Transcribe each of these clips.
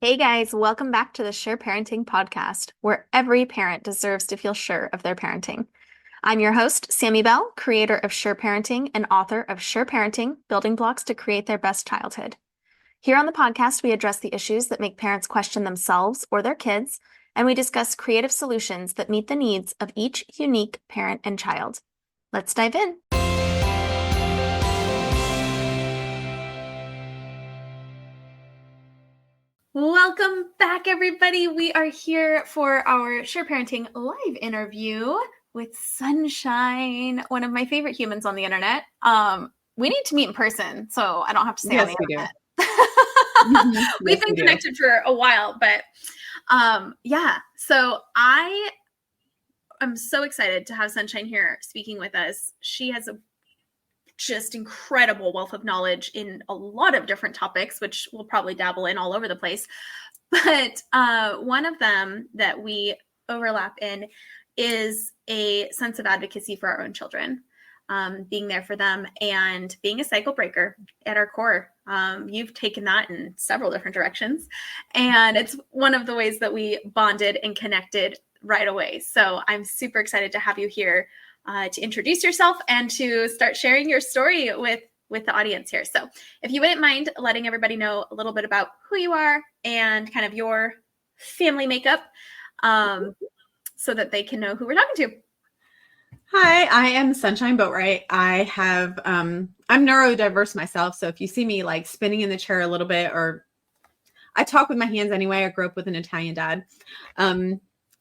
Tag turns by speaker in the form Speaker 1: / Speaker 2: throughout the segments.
Speaker 1: Hey guys, welcome back to the Sure Parenting podcast, where every parent deserves to feel sure of their parenting. I'm your host, Sammy Bell, creator of Sure Parenting and author of Sure Parenting, Building Blocks to Create Their Best Childhood. Here on the podcast, we address the issues that make parents question themselves or their kids, and we discuss creative solutions that meet the needs of each unique parent and child. Let's dive in. Welcome back, everybody. We are here for our Sure Parenting live interview with Sunshine, one of my favorite humans on the internet. We need to meet in person, so I don't have to stay on the internet. We've been connected for a while, but yeah. So I am so excited to have Sunshine here speaking with us. She has a just incredible wealth of knowledge in a lot of different topics, which we'll probably dabble in all over the place. But one of them that we overlap in is a sense of advocacy for our own children, being there for them and being a cycle breaker at our core. You've taken that in several different directions, and it's one of the ways that we bonded and connected right away. So I'm super excited to have you here to introduce yourself and to start sharing your story with the audience here. So if you wouldn't mind letting everybody know a little bit about who you are and kind of your family makeup so that they can know who we're talking to.
Speaker 2: Hi, I am Sunshine Boatright. I'm neurodiverse myself. So if you see me like spinning in the chair a little bit, or I talk with my hands anyway, I grew up with an Italian dad.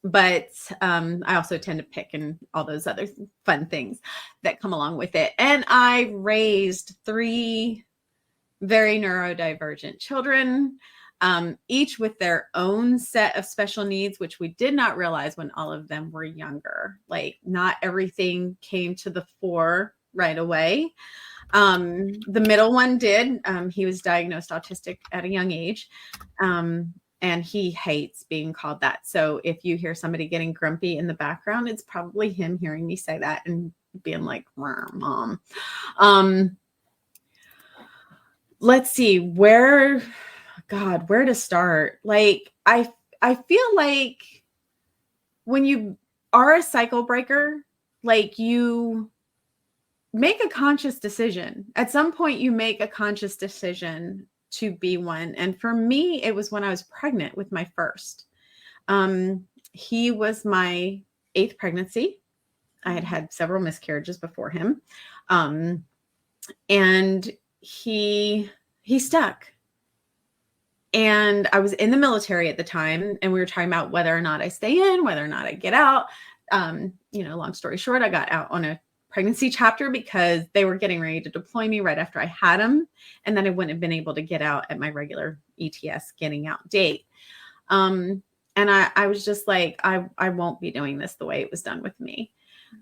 Speaker 2: But I also tend to pick and all those other fun things that come along with it. And I raised 3 very neurodivergent children, each with their own set of special needs, which we did not realize when all of them were younger. Like, not everything came to the fore right away. The middle one did. He was diagnosed autistic at a young age. And he hates being called that. So if you hear somebody getting grumpy in the background, it's probably him hearing me say that and being like, Mom. Let's see, where to start? Like, I feel like when you are a cycle breaker, like, you make a conscious decision. At some point, you make a conscious decision to be one. And for me, it was when I was pregnant with my first. He was my 8th pregnancy. I had several miscarriages before him. And he stuck. And I was in the military at the time, and we were talking about whether or not I stay in, whether or not I get out. Long story short, I got out on a pregnancy chapter because they were getting ready to deploy me right after I had him. And then I wouldn't have been able to get out at my regular ETS getting out date. And I was just like, I won't be doing this the way it was done with me.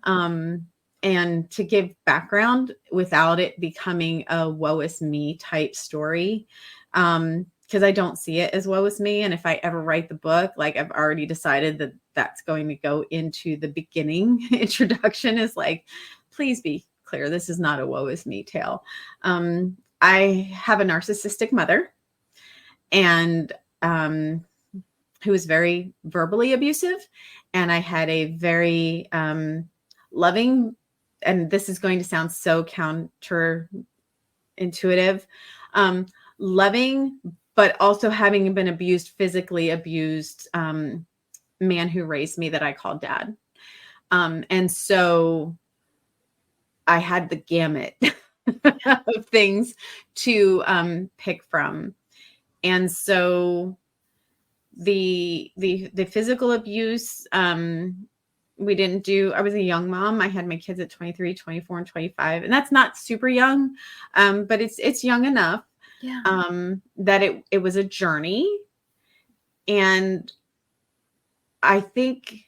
Speaker 2: And to give background without it becoming a woe is me type story, because I don't see it as woe is me. And if I ever write the book, like, I've already decided that that's going to go into the beginning. Introduction is like, please be clear, this is not a woe is me tale. I have a narcissistic mother, and who was very verbally abusive. And I had a very loving, and this is going to sound so counterintuitive, loving, but also having been abused, physically abused, man who raised me that I called dad. And so I had the gamut of things to pick from. And so the physical abuse, we didn't do. I was a young mom. I had my kids at 23, 24, and 25. And that's not super young, but it's young enough.
Speaker 1: Yeah.
Speaker 2: That it was a journey. And I think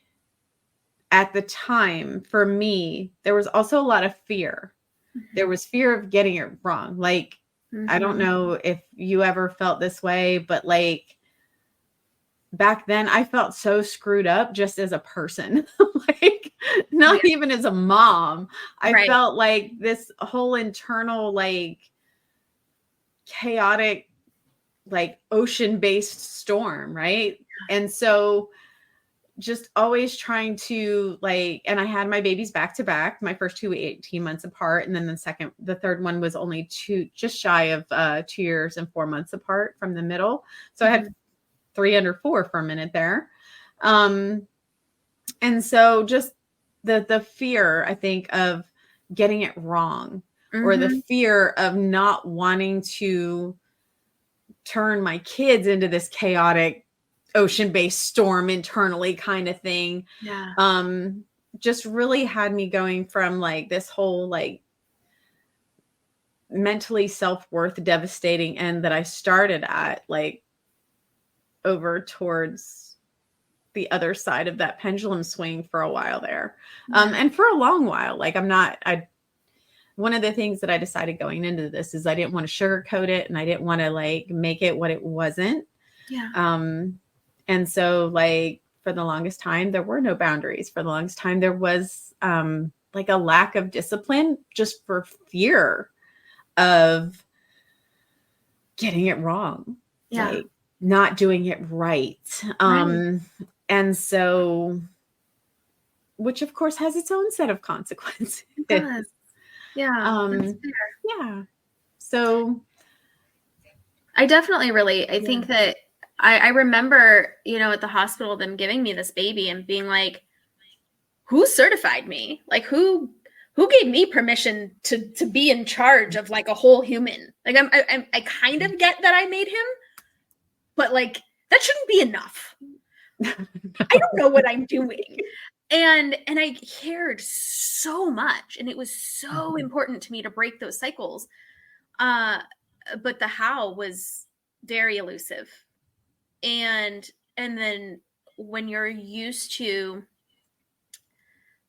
Speaker 2: at the time, for me, there was also a lot of fear. Mm-hmm. There was fear of getting it wrong. Like, mm-hmm. I don't know if you ever felt this way, but like, back then I felt so screwed up just as a person, like, not even as a mom. I felt like this whole internal, like, chaotic like ocean-based storm, right? And so just always trying to like, and I had my babies back to back, my first two 18 months apart. And then the third one was only just shy of 2 years and 4 months apart from the middle. So I had 3 under 4 for a minute there. And so just the fear, I think, of getting it wrong, or the fear of not wanting to turn my kids into this chaotic ocean-based storm internally kind of thing. Just really had me going from like this whole like mentally self-worth devastating end that I started at, like over towards the other side of that pendulum swing for a while there. And for a long while, like one of the things that I decided going into this is I didn't want to sugarcoat it, and I didn't want to like make it what it wasn't. And so like for the longest time, there were no boundaries. For the longest time, there was like a lack of discipline just for fear of getting it wrong. Like not doing it right. And so, which of course has its own set of consequences.
Speaker 1: It does. Yeah.
Speaker 2: Yeah. So
Speaker 1: I definitely relate. I think that I remember, at the hospital, them giving me this baby and being like, who certified me? Like who gave me permission to be in charge of like a whole human? Like I kind of get that I made him, but like that shouldn't be enough. I don't know what I'm doing. And I cared so much, and it was so important to me to break those cycles. But the how was very elusive. And then when you're used to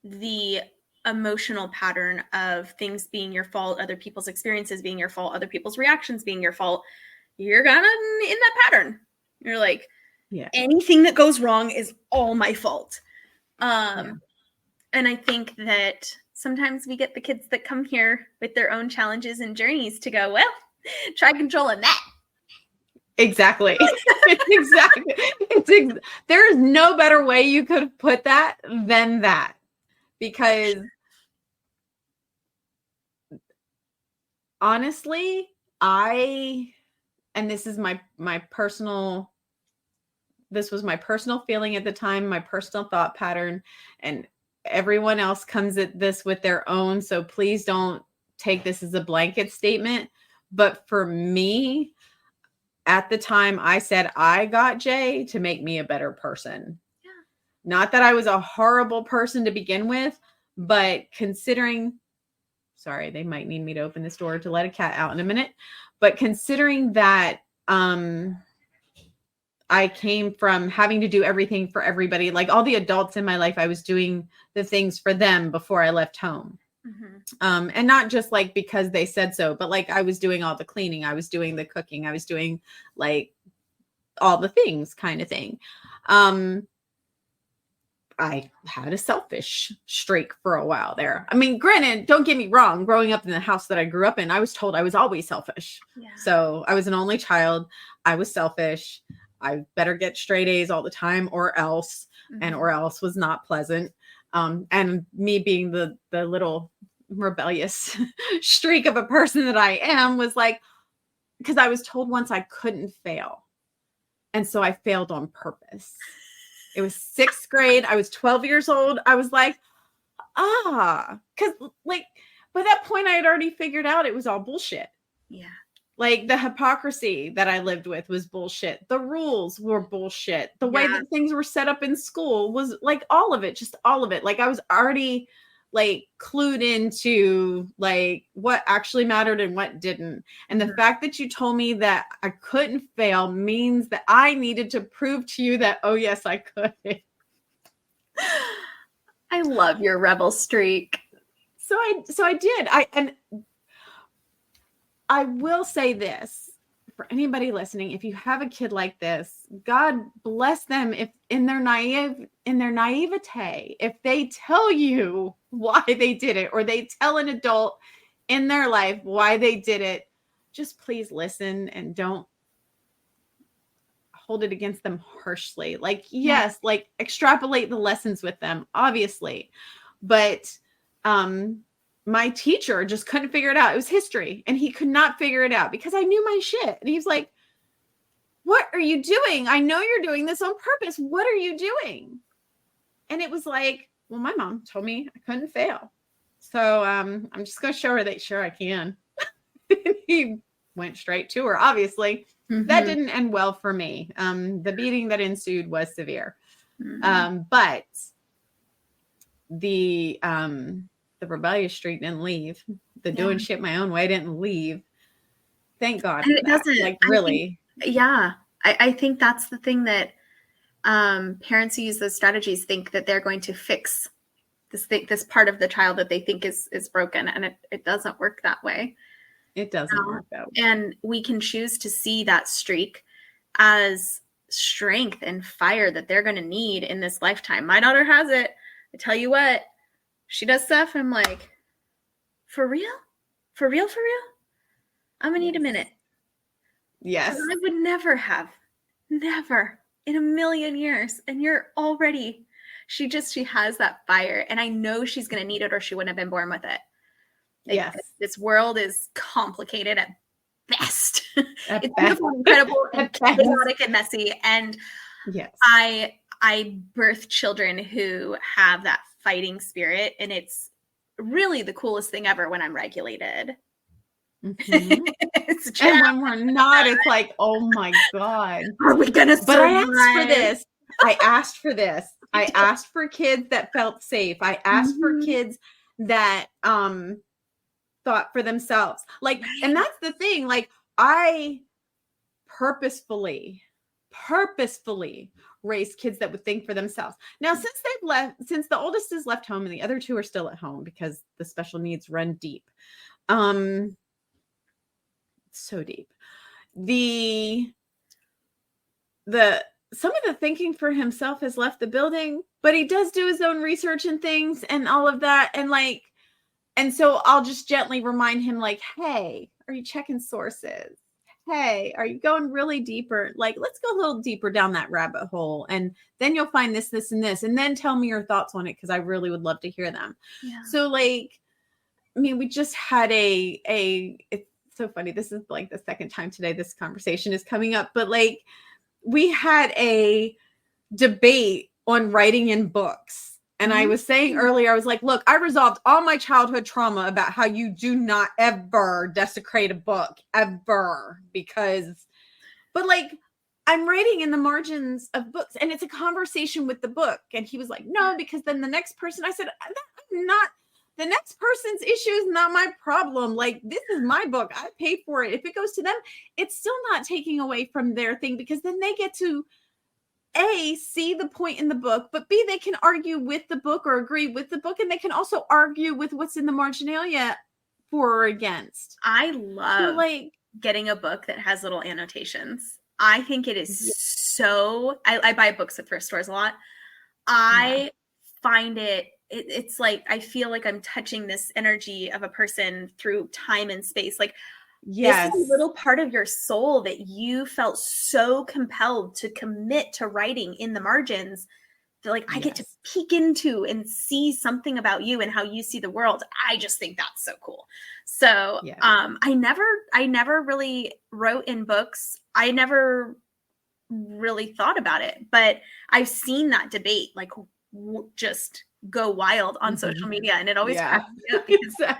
Speaker 1: the emotional pattern of things being your fault, other people's experiences being your fault, other people's reactions being your fault, you're kind of in that pattern. You're like, anything that goes wrong is all my fault. And I think that sometimes we get the kids that come here with their own challenges and journeys to go, well, try controlling that.
Speaker 2: Exactly. Exactly. There is no better way you could put that than that, because honestly, and this was my personal feeling at the time, my personal thought pattern, and everyone else comes at this with their own. So please don't take this as a blanket statement. But for me, at the time, I said I got Jay to make me a better person. Not that I was a horrible person to begin with, but considering, sorry, they might need me to open this door to let a cat out in a minute. But considering that I came from having to do everything for everybody, like all the adults in my life, I was doing the things for them before I left home. And not just like because they said so, but like I was doing all the cleaning, I was doing the cooking, I was doing like all the things kind of thing. I had a selfish streak for a while there. I mean, granted, don't get me wrong, growing up in the house that I grew up in, I was told I was always selfish. So I was an only child. I was selfish. I better get straight A's all the time or else, and or else was not pleasant. And me being the little rebellious streak of a person that I am was like, because I was told once I couldn't fail. And so I failed on purpose. It was 6th grade. I was 12 years old. I was like, because like by that point I had already figured out it was all bullshit. Like the hypocrisy that I lived with was bullshit. The rules were bullshit. The way that things were set up in school was like all of it, just all of it. Like I was already like clued into like what actually mattered and what didn't. And the fact that you told me that I couldn't fail means that I needed to prove to you that, oh yes, I could.
Speaker 1: I love your rebel streak.
Speaker 2: So I did. And I will say this for anybody listening: if you have a kid like this, God bless them if in their naivete, if they tell you why they did it, or they tell an adult in their life why they did it, just please listen and don't hold it against them harshly. Like, yes, like extrapolate the lessons with them, obviously. But my teacher just couldn't figure it out. It was history, and he could not figure it out because I knew my shit. And he was like, what are you doing? I know you're doing this on purpose. What are you doing? And it was like, well, my mom told me I couldn't fail. So I'm just going to show her that sure I can. He went straight to her, obviously. That didn't end well for me. The beating that ensued was severe. But the rebellious streak didn't leave. The doing shit my own way didn't leave. Thank God.
Speaker 1: And it doesn't.
Speaker 2: Like, really.
Speaker 1: I think that's the thing that parents who use those strategies think that they're going to fix this part of the child that they think is broken, and it doesn't work that way.
Speaker 2: It doesn't work that way.
Speaker 1: And we can choose to see that streak as strength and fire that they're going to need in this lifetime. My daughter has it. I tell you what, she does stuff. I'm like, for real? For real? For real? I'm going to need a minute.
Speaker 2: Yes.
Speaker 1: I would never in a million years. And you're already, she has that fire. And I know she's going to need it or she wouldn't have been born with it.
Speaker 2: Yes.
Speaker 1: This world is complicated at best.
Speaker 2: At
Speaker 1: it's
Speaker 2: best.
Speaker 1: beautiful, incredible, and chaotic and messy. And
Speaker 2: yes,
Speaker 1: I birth children who have that fighting spirit, and it's really the coolest thing ever when I'm regulated.
Speaker 2: It's and when we're not, it's like, oh my God,
Speaker 1: are we gonna survive?
Speaker 2: But I asked for this. I asked for kids that felt safe. I asked for kids that thought for themselves. Like, and that's the thing. Like, I purposefully raised kids that would think for themselves. Now, since the oldest is left home and the other two are still at home because the special needs run deep. So deep. The some of the thinking for himself has left the building, but he does do his own research and things and all of that. And so I'll just gently remind him, like, hey, are you checking sources? Hey, are you going really deeper? Like, let's go a little deeper down that rabbit hole. And then you'll find this, this, and this. And then tell me your thoughts on it, because I really would love to hear them. Yeah. So, like, I mean, we just had it's so funny. This is like the second time today this conversation is coming up. But, like, we had a debate on writing in books. And I was saying earlier, I was like, look, I resolved all my childhood trauma about how you do not ever desecrate a book, ever. But like, I'm writing in the margins of books and it's a conversation with the book. And he was like, no, because then the next person, I said, the next person's issue is not my problem. Like, this is my book. I paid for it. If it goes to them, it's still not taking away from their thing, because then they get to A, see the point in the book, but B, they can argue with the book or agree with the book, and they can also argue with what's in the marginalia for or against.
Speaker 1: I love getting a book that has little annotations. I think it is so, I buy books at thrift stores a lot. I find it's like, I feel like I'm touching this energy of a person through time and space. Like, this is a little part of your soul that you felt so compelled to commit to writing in the margins. That, like, I get to peek into and see something about you and how you see the world. I just think that's so cool. So, I never really wrote in books. I never really thought about it, but I've seen that debate, like, just go wild on social media, and it always cracks me up because I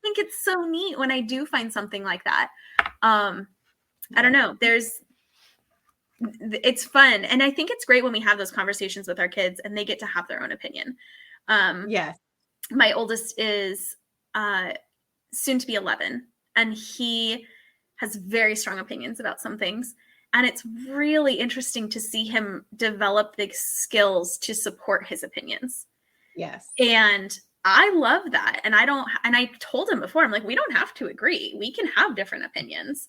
Speaker 1: think it's so neat when I do find something like that. I don't know, it's fun, and I think it's great when we have those conversations with our kids and they get to have their own opinion. My oldest is soon to be 11, and he has very strong opinions about some things. And it's really interesting to see him develop the skills to support his opinions. Yes. And I love that. And I told him before, I'm like, we don't have to agree. We can have different opinions.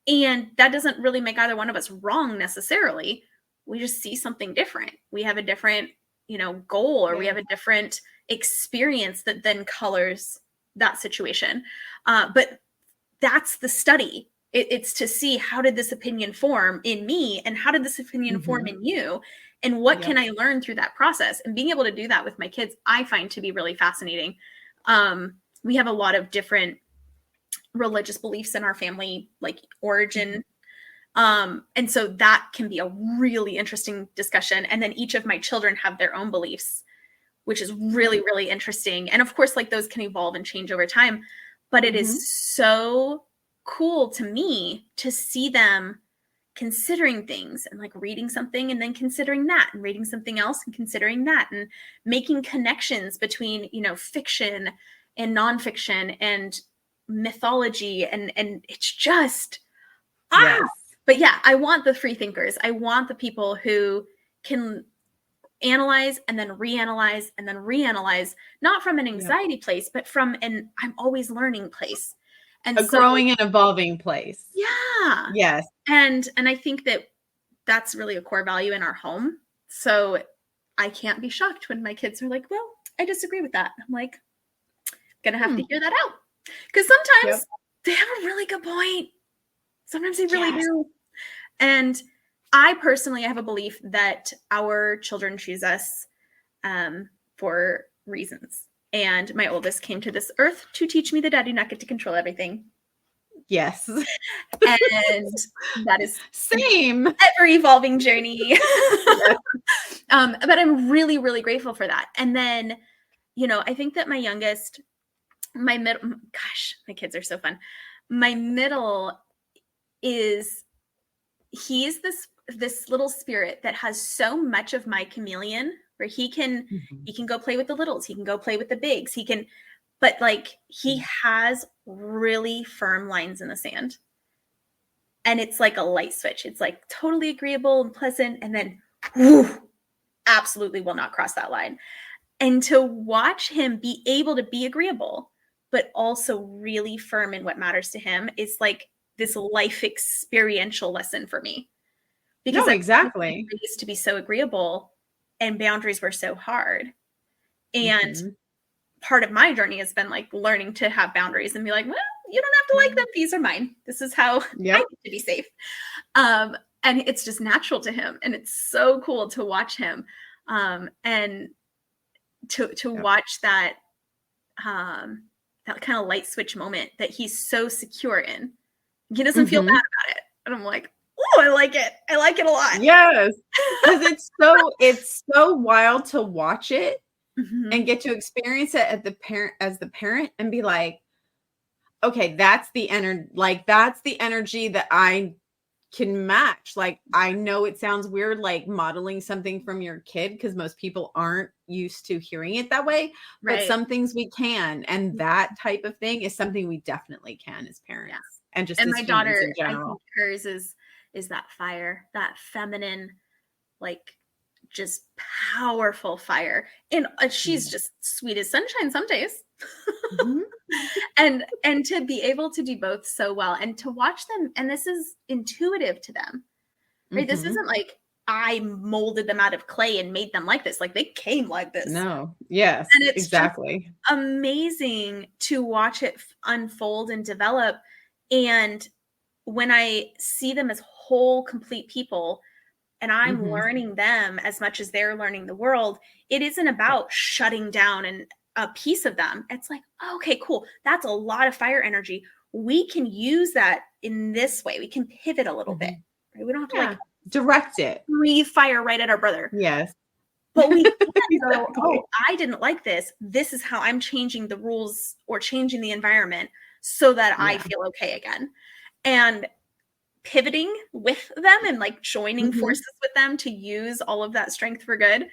Speaker 1: And that doesn't really make either one of us wrong necessarily. We just see something different. We have a different, goal, or we have a different experience that then colors that situation. But that's the study, It's to see, how did this opinion form in me, and how did this opinion form
Speaker 2: Mm-hmm.
Speaker 1: in you, and what
Speaker 2: Yep.
Speaker 1: can I learn through that process? And being able to do that with my kids, I find to be really fascinating. We have a lot of different religious beliefs in our family, like origin. And so that can be a really interesting discussion. And then each of my children have their own beliefs, which is really, really interesting. And of course, like those can evolve and change over time. But it
Speaker 2: Mm-hmm.
Speaker 1: is so cool to me to see them considering things, and like reading something and then considering that, and reading something else and considering that, and making connections between, fiction and nonfiction and mythology. And it's just,
Speaker 2: Yes.
Speaker 1: but yeah, I want the free thinkers. I want the people who can analyze and then reanalyze and then reanalyze, not from an
Speaker 2: Yep.
Speaker 1: anxiety place, but from an I'm always learning place. And
Speaker 2: A
Speaker 1: so,
Speaker 2: growing and evolving place.
Speaker 1: yeah.
Speaker 2: Yes.
Speaker 1: And I think that that's really a core value in our home. So I can't be shocked when my kids are like, well, I disagree with that. I'm like, gonna have to hear that out. Because sometimes they have a really good point. Sometimes they really do. And I personally have a belief that our children choose us for reasons. And my oldest came to this earth to teach me that I do not get to control everything.
Speaker 2: Yes.
Speaker 1: And that is
Speaker 2: Same.
Speaker 1: ever evolving journey. But I'm really, really grateful for that. And then, I think that my youngest, my middle, gosh, my kids are so fun. My middle he's this little spirit that has so much of my chameleon, where he can go play with the littles, he can go play with the bigs, but like he has really firm lines in the sand. And it's like a light switch. It's like totally agreeable and pleasant, and then absolutely will not cross that line. And to watch him be able to be agreeable, but also really firm in what matters to him, is like this life experiential lesson for me. Because
Speaker 2: exactly.
Speaker 1: I used to be so agreeable, and boundaries were so hard. And part of my journey has been like learning to have boundaries and be like, well, you don't have to like them. These are mine. This is how I get to be safe. And it's just natural to him. And it's so cool to watch him. And to watch that, that kind of light switch moment that he's so secure in. He doesn't feel bad about it. And I'm like, oh, I like it. I like it a lot.
Speaker 2: Yes. Because it's so wild to watch it and get to experience it as the parent and be like, okay, that's the energy that I can match. Like, I know it sounds weird, like modeling something from your kid, because most people aren't used to hearing it that way, but some things we can. And that type of thing is something we definitely can as parents. And just
Speaker 1: and
Speaker 2: as
Speaker 1: my
Speaker 2: humans
Speaker 1: daughter,
Speaker 2: in general.
Speaker 1: I think hers is that fire, that feminine, like just powerful fire. And she's just sweet as sunshine some days. And to be able to do both so well, and to watch them, and this is intuitive to them, right? This isn't like I molded them out of clay and made them like this. Like, they came like this.
Speaker 2: No. Yes.
Speaker 1: And it's
Speaker 2: exactly
Speaker 1: amazing to watch it unfold and develop. And when I see them as whole, complete people, and I'm learning them as much as they're learning the world, it isn't about shutting down and a piece of them. It's like, okay, cool. That's a lot of fire energy. We can use that in this way. We can pivot a little bit. Right? We don't have to like
Speaker 2: direct it.
Speaker 1: breathe fire right at our brother.
Speaker 2: Yes.
Speaker 1: But we can go, oh, I didn't like this. This is how I'm changing the rules or changing the environment so that I feel okay again. And pivoting with them and like joining forces with them to use all of that strength for good,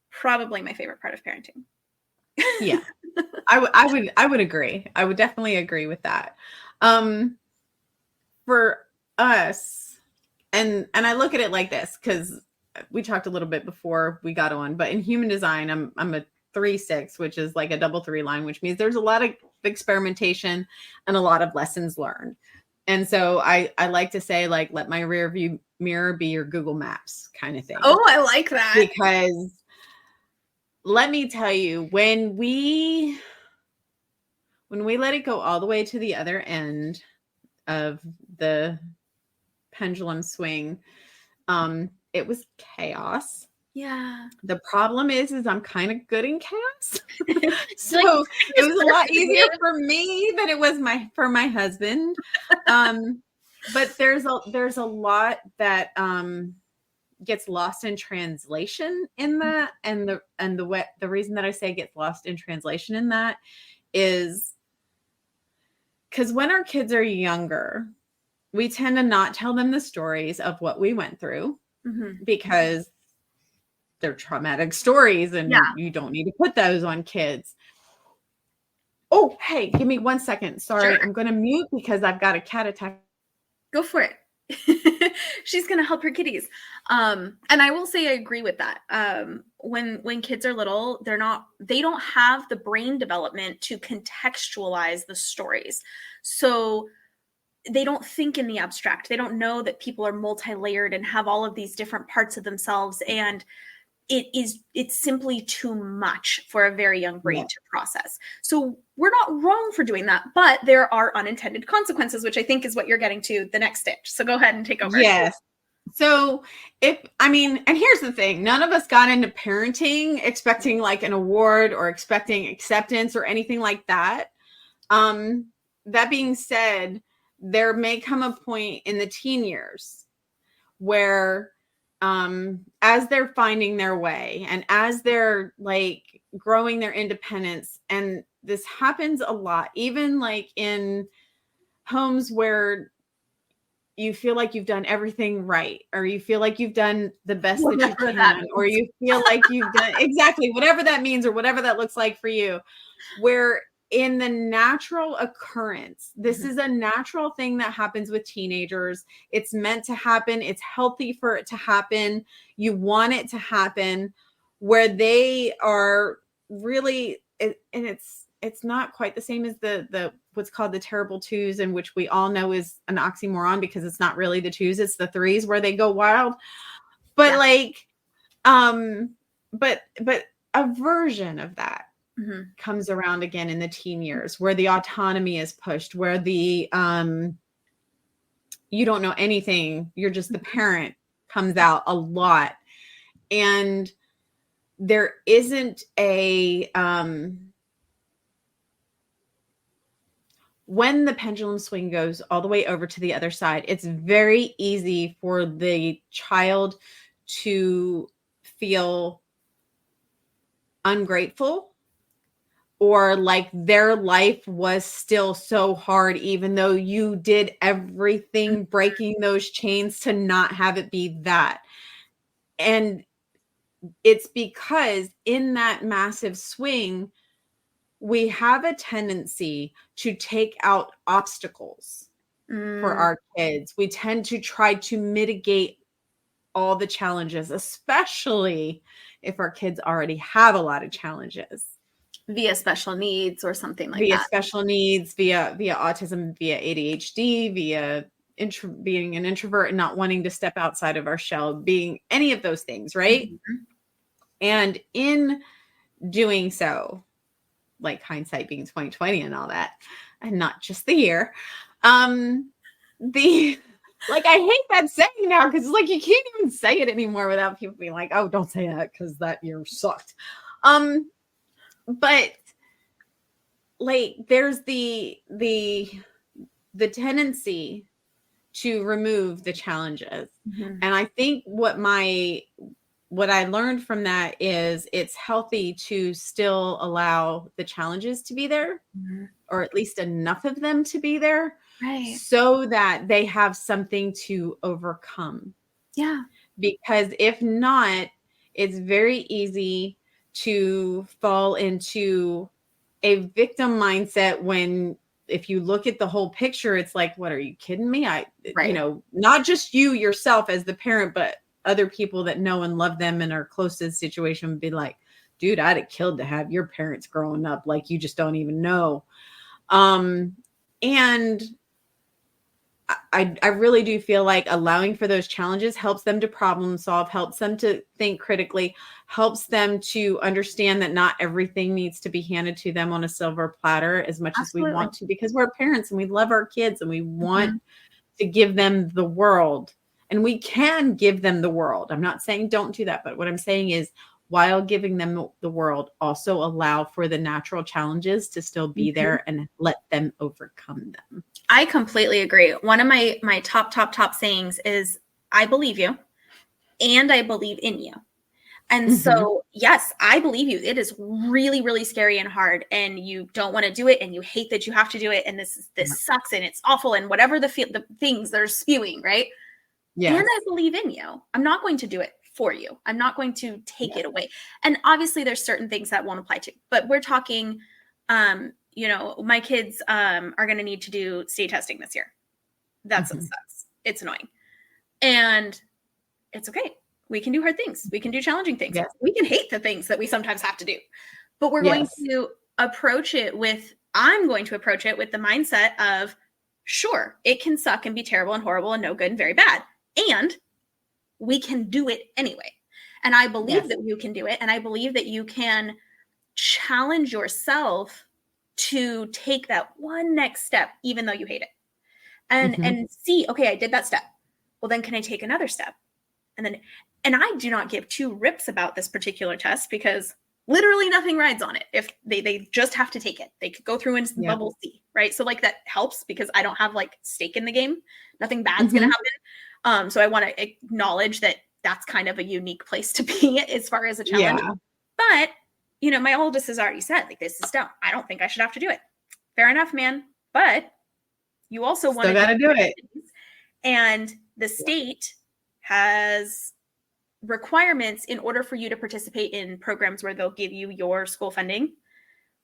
Speaker 1: probably my favorite part of parenting.
Speaker 2: Yeah. I would agree. I would definitely agree with that. For us, and I look at it like this, because we talked a little bit before we got on, but in human design, I'm a 3-6, which is like a double 3 line, which means there's a lot of experimentation and a lot of lessons learned. And so I like to say, like, let my rear view mirror be your Google Maps kind of thing.
Speaker 1: Oh, I like that.
Speaker 2: Because let me tell you, when we let it go all the way to the other end, of the pendulum swing, it was chaos.
Speaker 1: Yeah.
Speaker 2: The problem is I'm kind of good in chaos. So
Speaker 1: Like,
Speaker 2: it was a lot easier for me than it was for my husband. But there's a lot that gets lost in translation in that, and the reason that I say gets lost in translation in that is because when our kids are younger, we tend to not tell them the stories of what we went through because they're traumatic stories and you don't need to put those on kids. Oh, hey, give me 1 second. Sorry,
Speaker 1: Sure.
Speaker 2: I'm going to mute because I've got a cat attack.
Speaker 1: Go for it. She's going to help her kitties. And I will say I agree with that. When kids are little, they don't have the brain development to contextualize the stories. So they don't think in the abstract. They don't know that people are multi-layered and have all of these different parts of themselves. And it's simply too much for a very young brain to process. So we're not wrong for doing that, but there are unintended consequences, which I think is what you're getting to the next stage. So go ahead and take over.
Speaker 2: Yes. So and here's the thing, none of us got into parenting expecting like an award or expecting acceptance or anything like that. That being said, there may come a point in the teen years where as they're finding their way and as they're like growing their independence, and this happens a lot, even like in homes where you feel like you've done everything right, or you feel like you've done the best that you can, or you feel like you've done exactly whatever that means or whatever that looks like for you, where in the natural occurrence, this is a natural thing that happens with teenagers. It's meant to happen. It's healthy for it to happen. You want it to happen, where they are really, and it's not quite the same as the what's called the terrible twos, and which we all know is an oxymoron because it's not really the twos, it's the threes where they go wild. But but a version of that comes around again in the teen years, where the autonomy is pushed, where the you don't know anything, you're just the parent, comes out a lot. And there isn't a when the pendulum swing goes all the way over to the other side, it's very easy for the child to feel ungrateful, or like their life was still so hard, even though you did everything breaking those chains to not have it be that. And it's because in that massive swing, we have a tendency to take out obstacles for our kids. We tend to try to mitigate all the challenges, especially if our kids already have a lot of challenges.
Speaker 1: Via special needs or something like
Speaker 2: via
Speaker 1: that.
Speaker 2: Special needs, via autism, via ADHD, via being an introvert and not wanting to step outside of our shell, being any of those things, right? And in doing so, like hindsight being 2020 and all that, and not just the year, like, I hate that saying now because it's like you can't even say it anymore without people being like, oh, don't say that because that year sucked. But like there's the tendency to remove the challenges. And I think what I learned from that is it's healthy to still allow the challenges to be there, or at least enough of them to be there,
Speaker 1: right,
Speaker 2: so that they have something to overcome.
Speaker 1: Yeah.
Speaker 2: Because if not, it's very easy to fall into a victim mindset when, if you look at the whole picture, it's like, what, are you kidding me? Not just you yourself as the parent, but other people that know and love them and are close to the situation would be like, dude, I'd have killed to have your parents growing up. Like, you just don't even know. And I really do feel like allowing for those challenges helps them to problem solve, helps them to think critically, helps them to understand that not everything needs to be handed to them on a silver platter as much as we
Speaker 1: Absolutely.
Speaker 2: want to, because we're parents and we love our kids and we want
Speaker 1: Mhm.
Speaker 2: to give them the world. And we can give them the world. I'm not saying don't do that, but what I'm saying is, while giving them the world, also allow for the natural challenges to still be
Speaker 1: Mhm.
Speaker 2: there and let them overcome them.
Speaker 1: I completely agree. One of my top sayings is, I believe you and I believe in you. And
Speaker 2: Mhm.
Speaker 1: so, yes, I believe you. It is really, really scary and hard, and you don't want to do it, and you hate that you have to do it, and this sucks, and it's awful, and whatever the things they're spewing, right? And I
Speaker 2: Yes.
Speaker 1: believe in you. I'm not going to do it for you. I'm not going to take
Speaker 2: Yes.
Speaker 1: it away. And obviously, there's certain things that won't apply to, but we're talking, my kids are going to need to do state testing this year. That
Speaker 2: Mhm.
Speaker 1: sucks. It's annoying, and it's okay. We can do hard things. We can do challenging things.
Speaker 2: Yes.
Speaker 1: We can hate the things that we sometimes have to do. But we're going
Speaker 2: Yes.
Speaker 1: to I'm going to approach it with the mindset of, sure, it can suck and be terrible and horrible and no good and very bad. And we can do it anyway. And I believe
Speaker 2: Yes.
Speaker 1: that you can do it. And I believe that you can challenge yourself to take that one next step, even though you hate it.
Speaker 2: Mhm.
Speaker 1: And see, okay, I did that step. Well, then can I take another step? And I do not give two rips about this particular test because literally nothing rides on it. If they just have to take it, they could go through and
Speaker 2: Yeah.
Speaker 1: bubble C, right? So like that helps because I don't have like stake in the game. Nothing bad's gonna
Speaker 2: Mhm.
Speaker 1: happen. So I want to acknowledge that that's kind of a unique place to be as far as a challenge.
Speaker 2: Yeah.
Speaker 1: But my oldest has already said, like, this is dumb. I don't think I should have to do it. Fair enough, man. But you also want
Speaker 2: Still
Speaker 1: to do
Speaker 2: got to do it.
Speaker 1: things, and the state has requirements in order for you to participate in programs where they'll give you your school funding.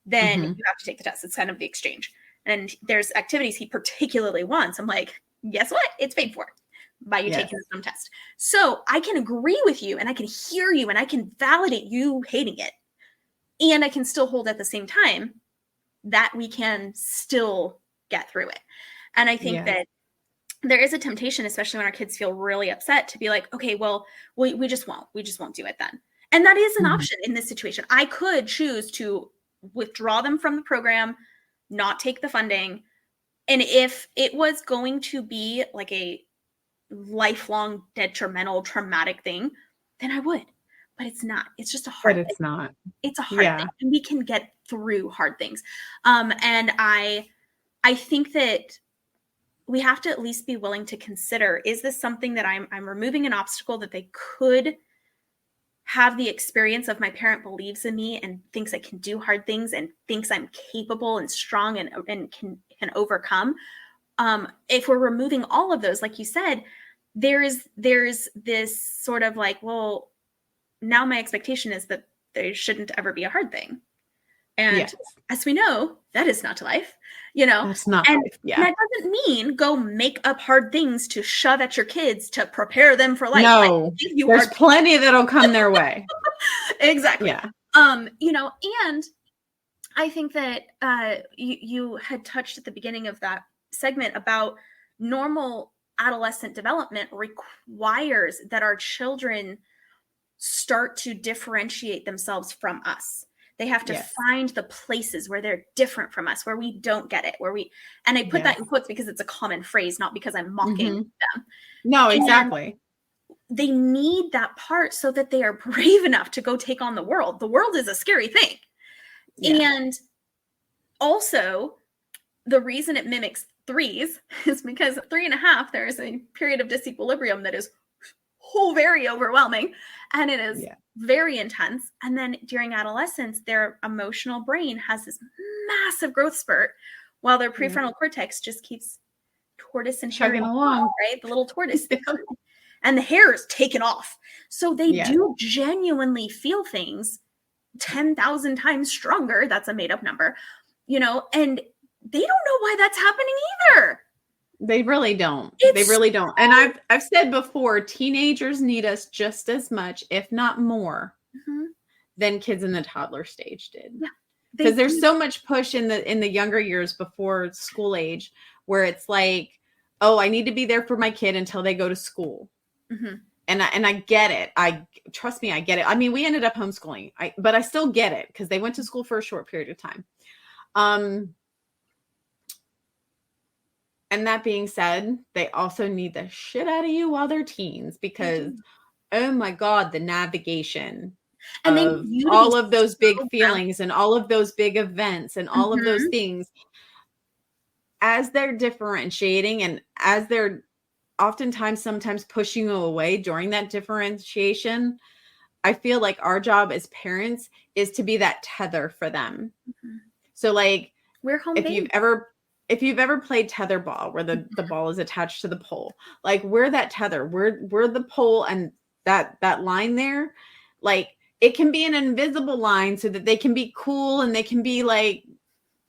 Speaker 1: Then
Speaker 2: Mhm.
Speaker 1: you have to take the test. It's kind of the exchange. And there's activities he particularly wants. I'm like, guess what? It's paid for by you
Speaker 2: Yes.
Speaker 1: taking some test. So I can agree with you and I can hear you and I can validate you hating it. And I can still hold at the same time that we can still get through it. And I think
Speaker 2: Yes.
Speaker 1: that there is a temptation, especially when our kids feel really upset, to be like, okay, well, we just won't do it then. And that is an
Speaker 2: Mhm.
Speaker 1: option in this situation. I could choose to withdraw them from the program, not take the funding. And if it was going to be like a lifelong detrimental traumatic thing, then I would. But it's not. It's just a
Speaker 2: But
Speaker 1: hard thing.
Speaker 2: it's not.
Speaker 1: It's a hard thing.
Speaker 2: Yeah.
Speaker 1: And we can get through hard things. And I think that we have to at least be willing to consider, is this something that I'm removing an obstacle that they could have the experience of, my parent believes in me and thinks I can do hard things and thinks I'm capable and strong and can overcome. If we're removing all of those, like you said, there's this sort of like, well, now my expectation is that there shouldn't ever be a hard thing. And
Speaker 2: Yes.
Speaker 1: as we know, that is not life,
Speaker 2: That's not
Speaker 1: and
Speaker 2: life. Yeah.
Speaker 1: that doesn't mean go make up hard things to shove at your kids to prepare them for life. I
Speaker 2: No.
Speaker 1: give you
Speaker 2: There's
Speaker 1: hard
Speaker 2: plenty that'll come their way.
Speaker 1: exactly.
Speaker 2: Yeah.
Speaker 1: And I think that you had touched at the beginning of that segment about normal adolescent development requires that our children start to differentiate themselves from us. They have to
Speaker 2: Yes.
Speaker 1: find the places where they're different from us, where we don't get it, and I put that
Speaker 2: Yes.
Speaker 1: in quotes because it's a common phrase, not because I'm mocking
Speaker 2: Mhm.
Speaker 1: them.
Speaker 2: No,
Speaker 1: And
Speaker 2: exactly.
Speaker 1: they need that part so that they are brave enough to go take on the world. The world is a scary thing.
Speaker 2: Yeah.
Speaker 1: And also, the reason it mimics threes is because 3.5, there is a period of disequilibrium that is very overwhelming and it is
Speaker 2: Yeah.
Speaker 1: very intense. And then during adolescence, their emotional brain has this massive growth spurt while their
Speaker 2: Yeah.
Speaker 1: prefrontal cortex just keeps tortoise and hare,
Speaker 2: Chugging along.
Speaker 1: right? The little tortoise. And the hair is taken off. So they
Speaker 2: Yes.
Speaker 1: do genuinely feel things 10,000 times stronger. That's a made up number, and they don't know why that's happening either.
Speaker 2: They really don't. They
Speaker 1: It's
Speaker 2: really don't. And I've said before, teenagers need us just as much, if not more,
Speaker 1: Mhm.
Speaker 2: than kids in the toddler stage did.
Speaker 1: Yeah,
Speaker 2: Because
Speaker 1: they
Speaker 2: there's
Speaker 1: do.
Speaker 2: so much push in the younger years before school age where it's like, oh, I need to be there for my kid until they go to school.
Speaker 1: Mm-hmm.
Speaker 2: And I get it. Trust me, I get it. I mean, we ended up homeschooling, but I still get it because they went to school for a short period of time. And that being said, they also need the shit out of you while they're teens because, oh my God, the navigation
Speaker 1: and they
Speaker 2: of
Speaker 1: need you to be
Speaker 2: all of those
Speaker 1: so
Speaker 2: big feelings and all of those big events and all of those
Speaker 1: Mm-hmm.
Speaker 2: things, as they're differentiating and as they're oftentimes sometimes pushing you away during that differentiation, I feel like our job as parents is to be that tether for them.
Speaker 1: Mm-hmm.
Speaker 2: So like
Speaker 1: We're home
Speaker 2: if
Speaker 1: base.
Speaker 2: you've ever played tetherball where the ball is attached to the pole, like we're that tether, we're the pole, and that line there, like it can be an invisible line so that they can be cool and they can be like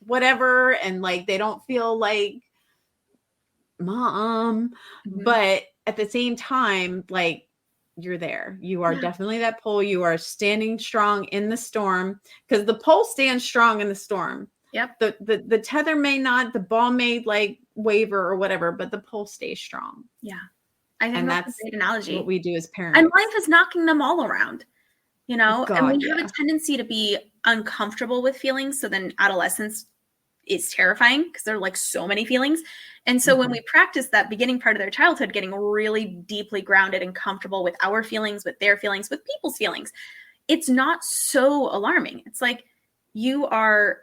Speaker 2: whatever and like they don't feel like mom,
Speaker 1: Mm-hmm.
Speaker 2: but at the same time, like you're there. You are definitely that pole. You are standing strong in the storm because the pole stands strong in the storm.
Speaker 1: Yep.
Speaker 2: The tether may not, the ball may like waver or whatever, but the pole stays strong.
Speaker 1: Yeah. I think that's a great analogy.
Speaker 2: What we do as parents.
Speaker 1: And life is knocking them all around, you know,
Speaker 2: God,
Speaker 1: and we have a tendency to be uncomfortable with feelings. So then adolescence is terrifying because there are like so many feelings. And so when we practice that beginning part of their childhood, getting really deeply grounded and comfortable with our feelings, with their feelings, with people's feelings, it's not so alarming. It's like you are,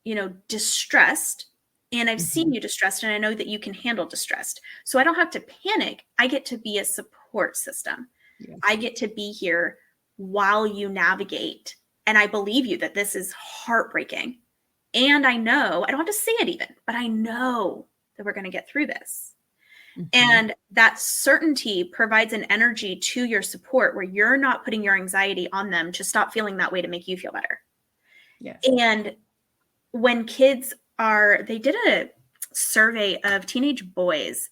Speaker 1: you know, distressed, and I've seen you distressed, and I know that you can handle distressed. So I don't have to panic. I get to be a support system. Yes. I get to be here while you navigate. And I believe you that this is heartbreaking. And I know, I don't have to say it even, but I know that we're going to get through this. And that certainty provides an energy to your support where you're not putting your anxiety on them to stop feeling that way to make you feel better. Yes. And when kids they did a survey of teenage boys,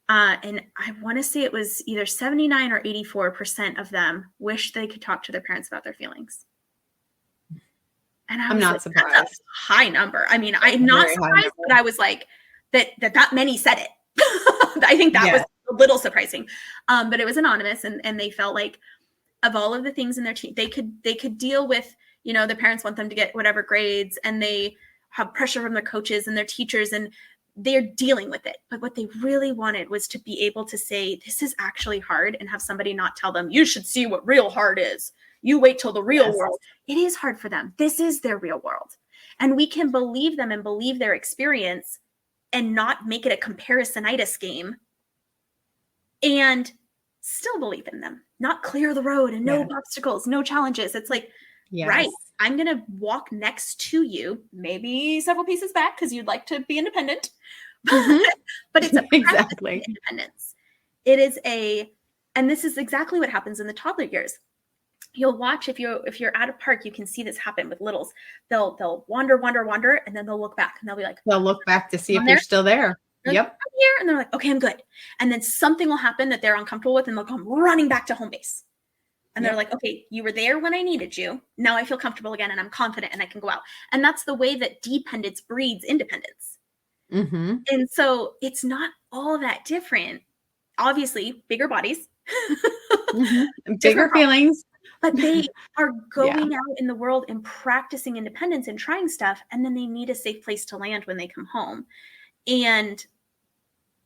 Speaker 1: and I want to say it was either 79 or 84% of them wish they could talk to their parents about their feelings. And I'm not surprised. That's a high number. I mean, I'm not surprised, but I was like, that many said it. I think that was a little surprising. But it was anonymous, and they felt like of all of the things in their team, they could deal with, you know, the parents want them to get whatever grades, and they have pressure from their coaches and their teachers, and they're dealing with it. But what they really wanted was to be able to say, this is actually hard, and have somebody not tell them, you should see what real hard is. You wait till the real world. It is hard for them. This is their real world. And we can believe them and believe their experience and not make it a comparisonitis game and still believe in them, not clear the road and no obstacles, no challenges. It's like, right, I'm going to walk next to you, maybe several pieces back because you'd like to be independent, but it's a exactly independence. It is and this is exactly what happens in the toddler years. You'll watch if you're at a park, you can see this happen with littles. They'll wander, and then they'll look back and they'll look back to see if you're still there. Yep. I'm here, and they're like, okay, I'm good. And then something will happen that they're uncomfortable with, and they'll come running back to home base. And they're like, okay, you were there when I needed you. Now I feel comfortable again, and I'm confident, and I can go out. And that's the way that dependence breeds independence. And so it's not all that different. Obviously, bigger bodies,
Speaker 2: bigger feelings.
Speaker 1: But they are going out in the world and practicing independence and trying stuff, and then they need a safe place to land when they come home. And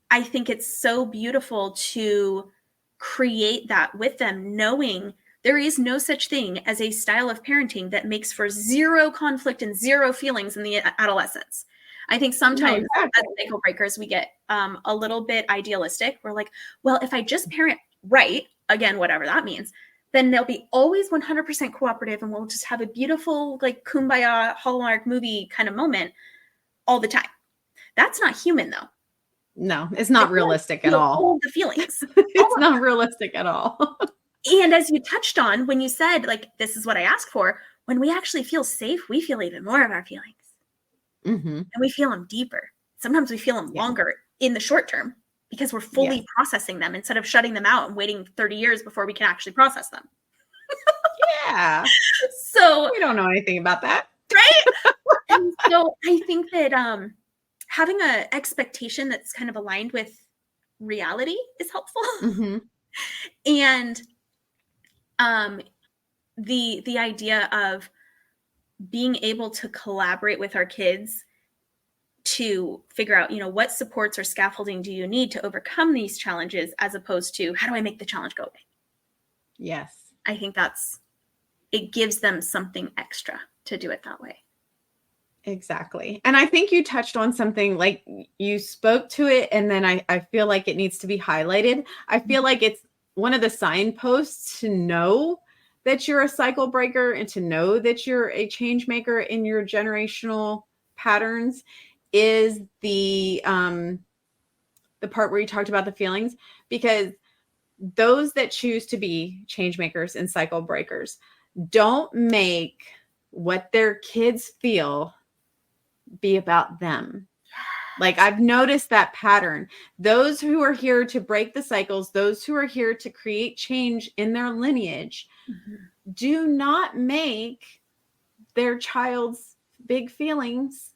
Speaker 1: I think it's so beautiful to create that with them, knowing there is no such thing as a style of parenting that makes for zero conflict and zero feelings in the adolescence. I think sometimes as cycle breakers, we get a little bit idealistic. We're like, well, if I just parent right, again, whatever that means, then they'll be always 100% cooperative, and we'll just have a beautiful, like, kumbaya Hallmark movie kind of moment all the time. That's not human, though.
Speaker 2: No, it's not realistic at all.
Speaker 1: All the feelings.
Speaker 2: It's not realistic at all.
Speaker 1: And as you touched on, when you said, like, this is what I asked for, when we actually feel safe, we feel even more of our feelings. And we feel them deeper. Sometimes we feel them longer in the short term because we're fully processing them instead of shutting them out and waiting 30 years before we can actually process them. So
Speaker 2: we don't know anything about that.
Speaker 1: Right? And so I think that having an expectation that's kind of aligned with reality is helpful.
Speaker 2: Mm-hmm.
Speaker 1: And the idea of being able to collaborate with our kids to figure out, what supports or scaffolding do you need to overcome these challenges, as opposed to how do I make the challenge go away?
Speaker 2: Yes.
Speaker 1: I think it gives them something extra to do it that way.
Speaker 2: Exactly. And I think you touched on something, like you spoke to it, and then I feel like it needs to be highlighted. I feel like it's one of the signposts to know that you're a cycle breaker and to know that you're a change maker in your generational patterns is the part where you talked about the feelings, because those that choose to be change makers and cycle breakers don't make what their kids feel be about them. Like, I've noticed that pattern. Those who are here to break the cycles, those who are here to create change in their lineage, do not make their child's big feelings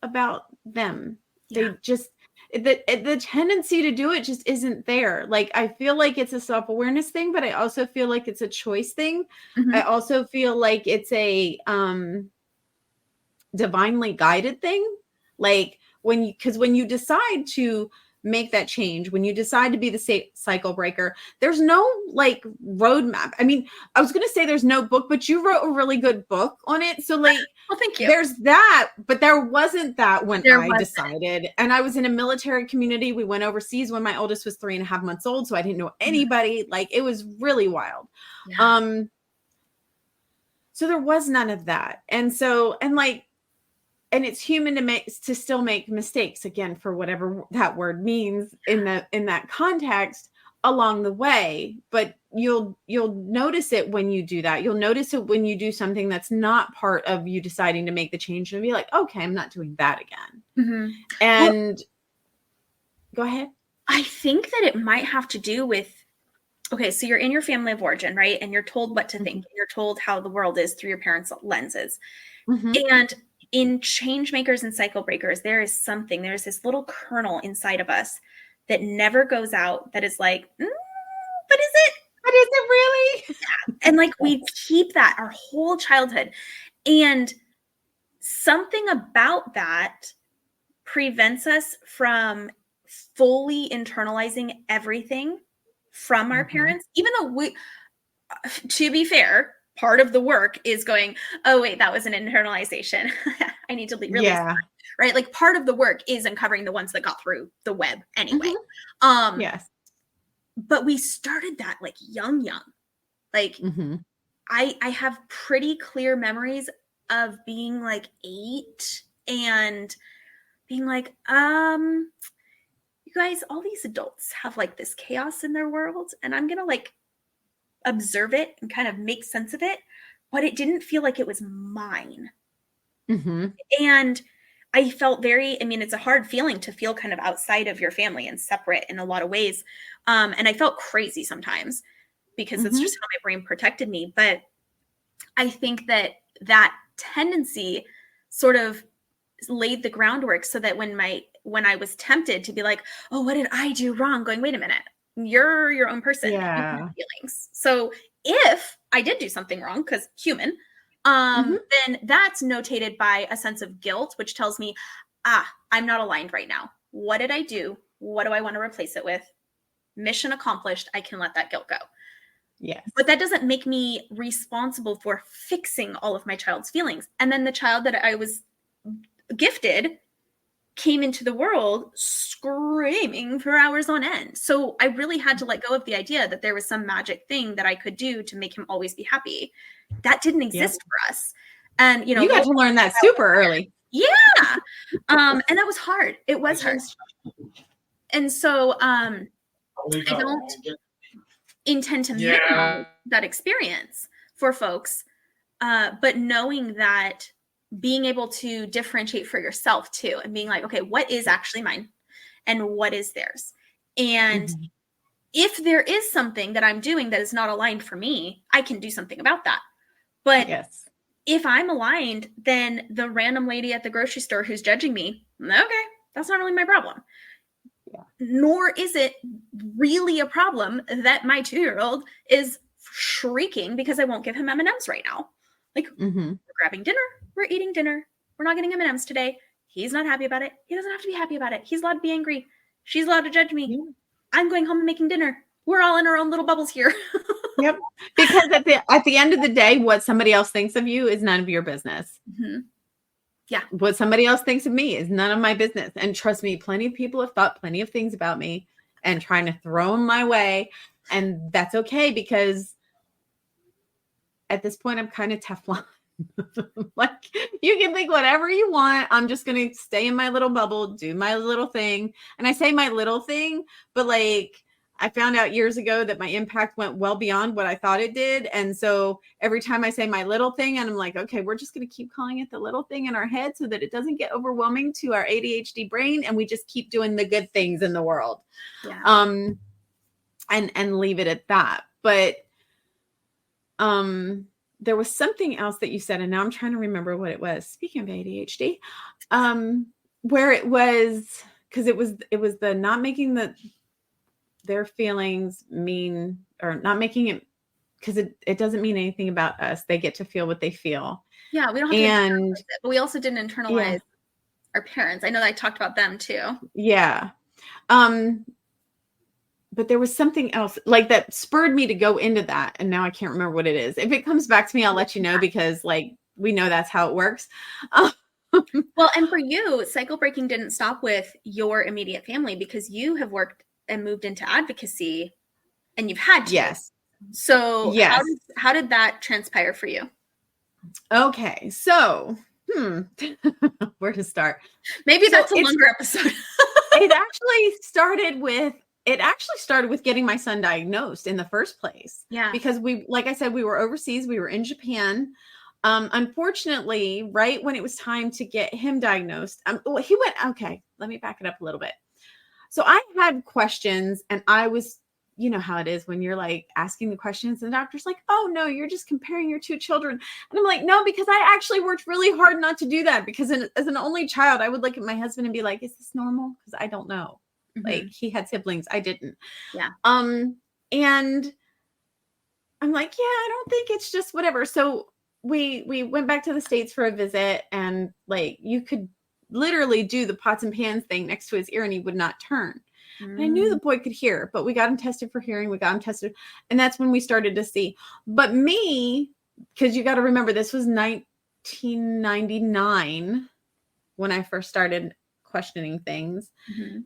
Speaker 2: about them.
Speaker 1: Yeah.
Speaker 2: They just, the tendency to do it just isn't there. Like, I feel like it's a self-awareness thing, but I also feel like it's a choice thing. I also feel like it's a divinely guided thing. Like, when you decide to make that change, when you decide to be the cycle breaker, there's no like roadmap. I mean, I was going to say there's no book, but you wrote a really good book on it. So like,
Speaker 1: well, thank you.
Speaker 2: There's that, but there wasn't that when I decided. And I was in a military community. We went overseas when my oldest was 3.5 months old. So I didn't know anybody. Like, it was really wild.
Speaker 1: Yeah.
Speaker 2: So there was none of that. And so, and it's human to still make mistakes, again, for whatever that word means in that context along the way. But you'll notice it when you do that. You'll notice it when you do something that's not part of you deciding to make the change, and be like, okay, I'm not doing that again. And go ahead.
Speaker 1: I think that it might have to do with, okay, so you're in your family of origin, right? And you're told what to think. You're told how the world is through your parents' lenses. And in change makers and cycle breakers, there's this little kernel inside of us that never goes out, that is like, but is it?
Speaker 2: But is it really?
Speaker 1: Yeah. And like, we keep that our whole childhood. And something about that prevents us from fully internalizing everything from our parents, even though to be fair, part of the work is going, oh, wait, that was an internalization. I need to release that, right? Like, part of the work is uncovering the ones that got through the web anyway.
Speaker 2: Yes.
Speaker 1: But we started that like young. Like, I have pretty clear memories of being like 8 and being like, you guys, all these adults have like this chaos in their world, and I'm going to like observe it and kind of make sense of it, but it didn't feel like it was mine. And I felt it's a hard feeling to feel kind of outside of your family and separate in a lot of ways. And I felt crazy sometimes because it's just how my brain protected me. But I think that tendency sort of laid the groundwork so that when I was tempted to be like, oh, what did I do wrong? Going, wait a minute. You're your own person.
Speaker 2: Yeah.
Speaker 1: You have feelings. So if I did do something wrong, because human, then that's notated by a sense of guilt, which tells me, I'm not aligned right now. What did I do? What do I want to replace it with? Mission accomplished. I can let that guilt go.
Speaker 2: Yes.
Speaker 1: But that doesn't make me responsible for fixing all of my child's feelings. And then the child that I was gifted came into the world screaming for hours on end. So I really had to let go of the idea that there was some magic thing that I could do to make him always be happy. That didn't exist for us. And,
Speaker 2: you got to learn that super early.
Speaker 1: Yeah. And that was hard. It was hard. And so I don't intend to minimize that experience for folks, but knowing that being able to differentiate for yourself too, and being like, okay, what is actually mine and what is theirs? And if there is something that I'm doing that is not aligned for me, I can do something about that. But if I'm aligned, then the random lady at the grocery store who's judging me, okay, that's not really my problem.
Speaker 2: Yeah.
Speaker 1: Nor is it really a problem that my 2-year-old is shrieking because I won't give him M&Ms right now. Like, we're grabbing dinner, we're eating dinner, we're not getting M&Ms today. He's not happy about it. He doesn't have to be happy about it. He's allowed to be angry. She's allowed to judge me.
Speaker 2: Yeah.
Speaker 1: I'm going home and making dinner. We're all in our own little bubbles here.
Speaker 2: Yep. Because at the end of the day, what somebody else thinks of you is none of your business.
Speaker 1: Mm-hmm. Yeah.
Speaker 2: What somebody else thinks of me is none of my business. And trust me, plenty of people have thought plenty of things about me and trying to throw them my way. And that's okay, because at this point, I'm kind of Teflon. Like, you can think whatever you want. I'm just going to stay in my little bubble, do my little thing. And I say my little thing, but like, I found out years ago that my impact went well beyond what I thought it did. And so every time I say my little thing, and I'm like, okay, we're just going to keep calling it the little thing in our head so that it doesn't get overwhelming to our ADHD brain. And we just keep doing the good things in the world.
Speaker 1: Yeah.
Speaker 2: And leave it at that. But, there was something else that you said, and now I'm trying to remember what it was. Speaking of ADHD, where it was, because it was the not making their feelings mean, or not making it, because it doesn't mean anything about us. They get to feel what they feel.
Speaker 1: Yeah, we don't have to internalize it, but we also didn't internalize our parents. I know that I talked about them too.
Speaker 2: Yeah. But there was something else like that spurred me to go into that. And now I can't remember what it is. If it comes back to me, I'll let you know, because like, we know that's how it works.
Speaker 1: Well, and for you, cycle breaking didn't stop with your immediate family, because you have worked and moved into advocacy and you've had to.
Speaker 2: Yes.
Speaker 1: So
Speaker 2: yes.
Speaker 1: How did that transpire for you?
Speaker 2: Okay. So, where to start?
Speaker 1: Maybe that's a longer episode.
Speaker 2: It actually started with getting my son diagnosed in the first place.
Speaker 1: Yeah.
Speaker 2: Because like I said, we were overseas. We were in Japan. Unfortunately, right when it was time to get him diagnosed, okay, let me back it up a little bit. So I had questions, and I was, you know how it is when you're like asking the questions and the doctor's like, oh no, you're just comparing your two children. And I'm like, no, because I actually worked really hard not to do that, because as an only child, I would look at my husband and be like, is this normal? Because I don't know. Mm-hmm. Like, he had siblings. I didn't.
Speaker 1: Yeah.
Speaker 2: And I'm like, yeah, I don't think it's just whatever. So we went back to the States for a visit, and like, you could literally do the pots and pans thing next to his ear and he would not turn. And I knew the boy could hear, but we got him tested for hearing. We got him tested. And that's when we started to see. But me, because you got to remember, this was 1999 when I first started questioning things. Mm-hmm.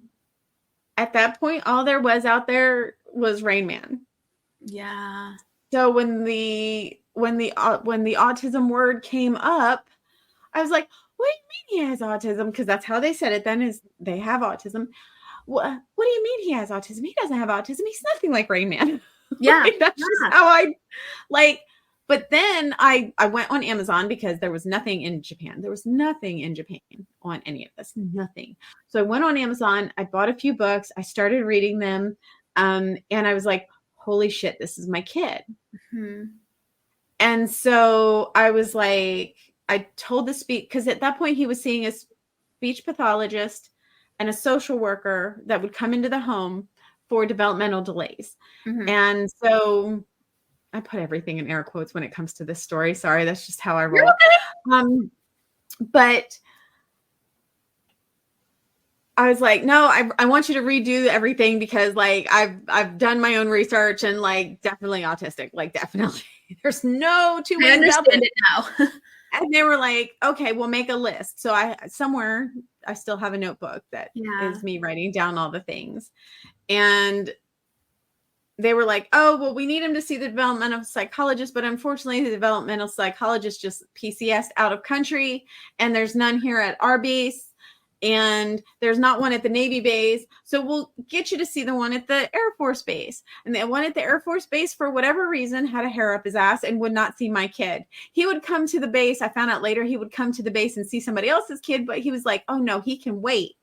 Speaker 2: At that point, all there was out there was Rain Man.
Speaker 1: Yeah.
Speaker 2: So when the autism word came up, I was like, what do you mean he has autism? Because that's how they said it then, is they have autism. What do you mean he has autism? He doesn't have autism. He's nothing like Rain Man.
Speaker 1: Yeah.
Speaker 2: Like, that's just how I like. But then I went on Amazon, because there was nothing in Japan. There was nothing in Japan on any of this. Nothing. So I went on Amazon. I bought a few books. I started reading them. And I was like, holy shit, this is my kid. Mm-hmm. And so I was like, I told the because at that point he was seeing a speech pathologist and a social worker that would come into the home for developmental delays. Mm-hmm. And so I put everything in air quotes when it comes to this story. Sorry, that's just how I roll. But I was like, no, I want you to redo everything, because like I've done my own research, and like, definitely autistic, like definitely. There's no two ways about it
Speaker 1: now.
Speaker 2: And they were like, okay, we'll make a list. So I still have a notebook that is me writing down all the things. And they were like, oh, well, we need him to see the developmental psychologist, but unfortunately the developmental psychologist just PCS'd out of country, and there's none here at our base, and there's not one at the Navy base. So we'll get you to see the one at the Air Force base. And the one at the Air Force base, for whatever reason, had a hair up his ass and would not see my kid. He would come to the base. I found out later he would come to the base and see somebody else's kid, but he was like, oh no, he can wait.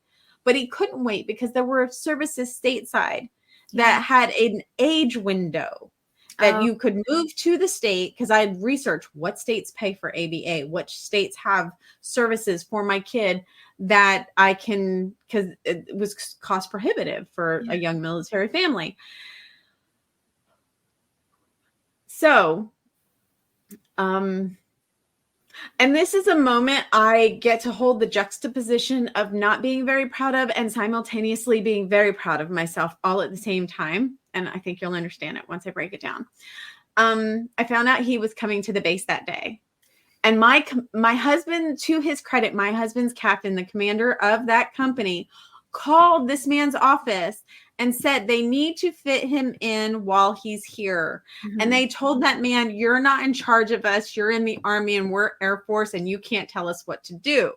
Speaker 2: But he couldn't wait, because there were services stateside that had an age window. that you could move to the state, because I had researched what states pay for ABA, which states have services for my kid that I can, because it was cost prohibitive for a young military family. So, and this is a moment I get to hold the juxtaposition of not being very proud of and simultaneously being very proud of myself all at the same time. And I think you'll understand it once I break it down. I found out he was coming to the base that day. And my husband, to his credit, my husband's captain, the commander of that company, called this man's office and said they need to fit him in while he's here. Mm-hmm. And they told that man, you're not in charge of us. You're in the Army and we're Air Force and you can't tell us what to do.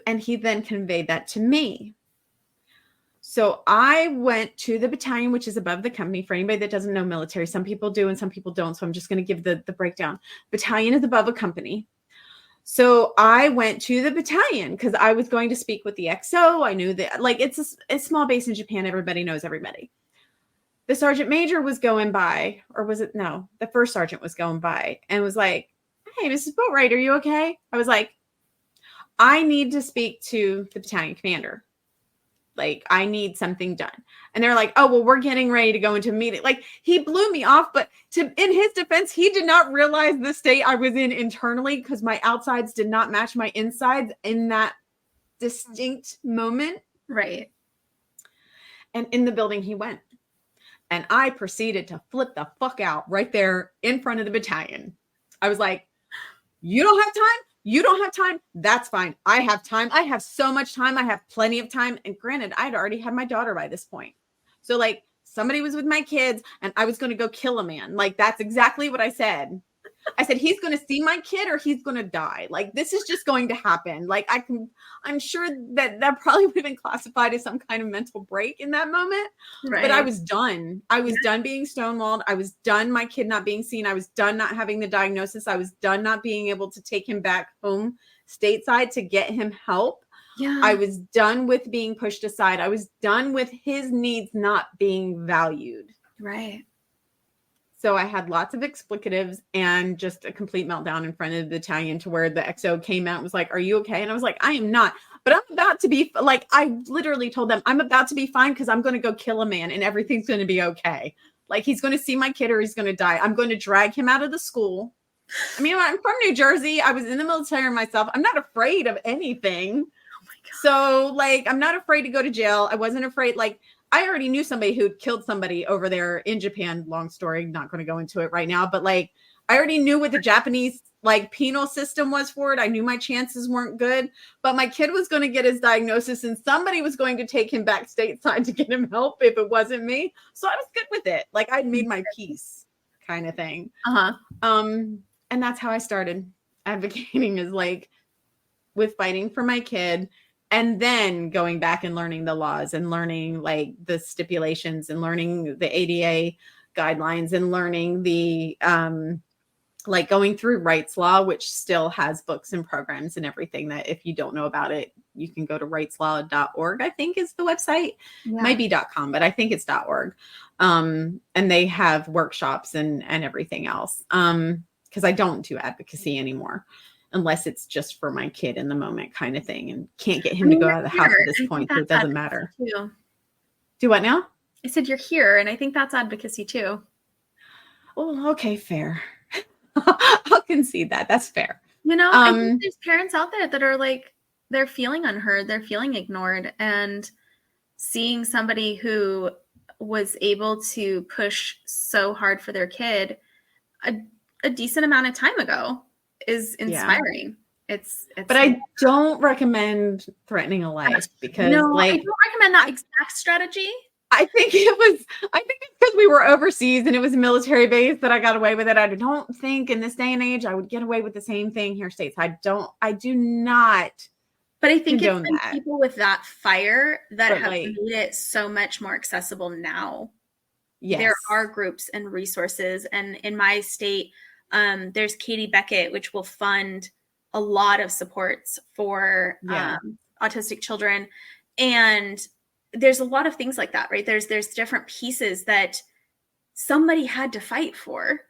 Speaker 2: And he then conveyed that to me. So I went to the battalion, which is above the company. For anybody that doesn't know military, some people do and some people don't. So I'm just going to give the breakdown. Battalion is above a company. So I went to the battalion because I was going to speak with the XO. I knew that, like, it's a small base in Japan. Everybody knows everybody. The sergeant major was going by, or was it? No, the first sergeant was going by and was like, hey, Mrs. Boatright, are you okay? I was like, I need to speak to the battalion commander. Like, I need something done. And they're like, oh, well, we're getting ready to go into a meeting. Like, he blew me off, but in his defense, he did not realize the state I was in internally because my outsides did not match my insides in that distinct moment.
Speaker 1: Right.
Speaker 2: And in the building he went. And I proceeded to flip the fuck out right there in front of the battalion. I was like, you don't have time? You don't have time? That's fine. I have time. I have so much time. I have plenty of time. And granted, I'd already had my daughter by this point. So, like, somebody was with my kids and I was going to go kill a man. Like, that's exactly what I said. I said, he's going to see my kid or he's going to die. Like, this is just going to happen. Like, I'm sure that probably would have been classified as some kind of mental break in that moment. Right. But I was done. I was done being stonewalled. I was done my kid not being seen. I was done not having the diagnosis. I was done not being able to take him back home stateside to get him help. Yeah. I was done with being pushed aside. I was done with his needs not being valued.
Speaker 1: Right.
Speaker 2: So I had lots of explicatives and just a complete meltdown in front of the battalion to where the XO came out and was like, are you okay? And I was like, I am not, but I'm about to be, like, I literally told them I'm about to be fine because I'm going to go kill a man and everything's going to be okay. Like, he's going to see my kid or he's going to die. I'm going to drag him out of the school. I mean, I'm from New Jersey. I was in the military myself. I'm not afraid of anything. Oh my God. So, like, I'm not afraid to go to jail. I wasn't afraid. Like, I already knew somebody who'd killed somebody over there in Japan. Long story, not going to go into it right now. But, like, I already knew what the Japanese, like, penal system was for it. I knew my chances weren't good. But my kid was going to get his diagnosis and somebody was going to take him back stateside to get him help if it wasn't me. So I was good with it. Like, I'd made my peace kind of thing. Uh-huh. And that's how I started advocating, is, like, with fighting for my kid. And then going back and learning the laws and learning, like, the stipulations and learning the ADA guidelines and learning the, like, going through rights law, which still has books and programs and everything that if you don't know about it, you can go to rightslaw.org, I think is the website. Yeah. Might be .com, but I think it's .org. And they have workshops and everything else. Because I don't do advocacy anymore. Unless it's just for my kid in the moment kind of thing, and can't get him to go out of the house at this point, so it doesn't matter. Too. Do what now?
Speaker 1: I said you're here, and I think that's advocacy too.
Speaker 2: Oh, okay, fair. I'll concede that. That's fair.
Speaker 1: You know, I think there's parents out there that are like, they're feeling unheard, they're feeling ignored, and seeing somebody who was able to push so hard for their kid a decent amount of time ago is inspiring. Yeah. It's
Speaker 2: but I don't recommend threatening a life because I don't
Speaker 1: recommend that exact strategy.
Speaker 2: I think it's because we were overseas and it was a military base that I got away with it. I don't think in this day and age I would get away with the same thing here states. I do not.
Speaker 1: But I think it's been people with that fire that have made it so much more accessible now. Yes. There are groups and resources, and in my state, there's Katie Beckett, which will fund a lot of supports for autistic children. And there's a lot of things like that, right? There's different pieces that somebody had to fight for.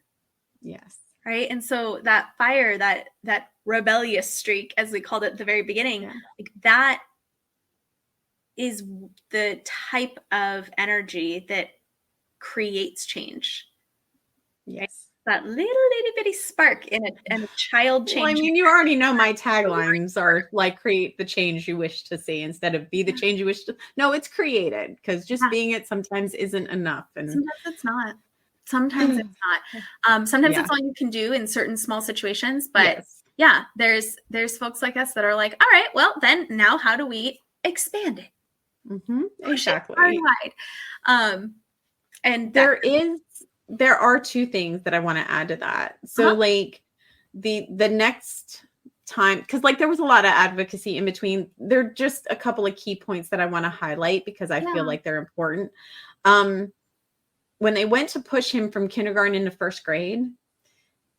Speaker 2: Yes.
Speaker 1: Right. And so that fire, that rebellious streak, as we called it at the very beginning, like that is the type of energy that creates change.
Speaker 2: Yes.
Speaker 1: Right? That little itty bitty spark in a child change.
Speaker 2: Well, I mean, you already know my taglines are like create the change you wish to see instead of be the change you wish to. No, it's created, because just being it sometimes isn't enough. And
Speaker 1: sometimes it's not. Sometimes it's not. Sometimes it's all you can do in certain small situations. But there's folks like us that are like, all right, well, then now how do we expand it?
Speaker 2: Exactly.
Speaker 1: Push it wide. And
Speaker 2: there are two things that I want to add to that. So like the next time, because like there was a lot of advocacy in between. There are just a couple of key points that I want to highlight because I feel like they're important. When they went to push him from kindergarten into first grade,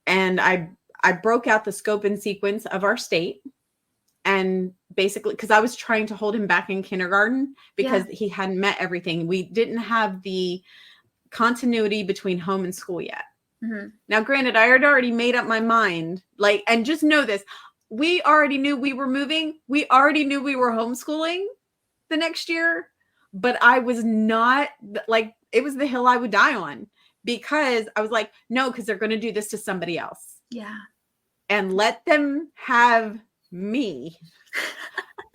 Speaker 2: and I broke out the scope and sequence of our state, and basically because I was trying to hold him back in kindergarten because he hadn't met everything. We didn't have the continuity between home and school yet. Now, granted, I had already made up my mind, like, and just know this, we already knew we were moving. We already knew we were homeschooling the next year, but I was not like, it was the hill I would die on, because I was like, no, because they're going to do this to somebody else.
Speaker 1: Yeah.
Speaker 2: And let them have me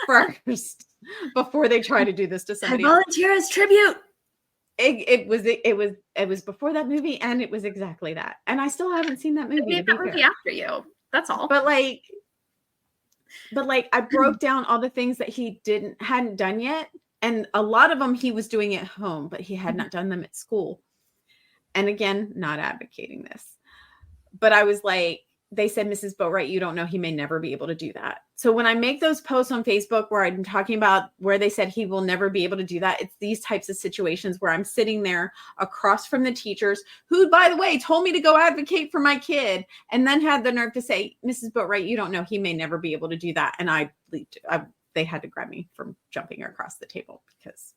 Speaker 2: first before they try to do this to somebody else.
Speaker 1: Volunteer as tribute.
Speaker 2: It was before that movie, and it was exactly that. And I still haven't seen that movie.
Speaker 1: They made that movie after you. That's all.
Speaker 2: But like I broke down all the things that he hadn't done yet, and a lot of them he was doing at home, but he had not done them at school. And again, not advocating this, but I was like, they said, Mrs. Boatright, you don't know, he may never be able to do that. So when I make those posts on Facebook where I'm talking about where they said he will never be able to do that, it's these types of situations where I'm sitting there across from the teachers who, by the way, told me to go advocate for my kid, and then had the nerve to say, Mrs. Boatright, you don't know, he may never be able to do that. And they had to grab me from jumping across the table, because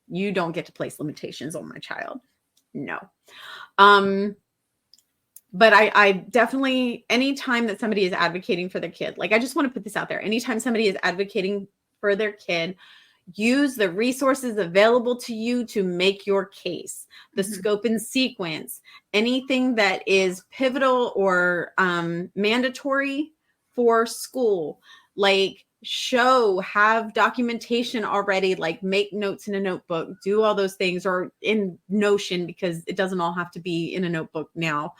Speaker 2: you don't get to place limitations on my child. No. But I definitely, anytime that somebody is advocating for their kid, like, I just want to put this out there. Anytime somebody is advocating for their kid, use the resources available to you to make your case, the scope and sequence, anything that is pivotal or mandatory for school, like have documentation already, like make notes in a notebook, do all those things, or in Notion, because it doesn't all have to be in a notebook now.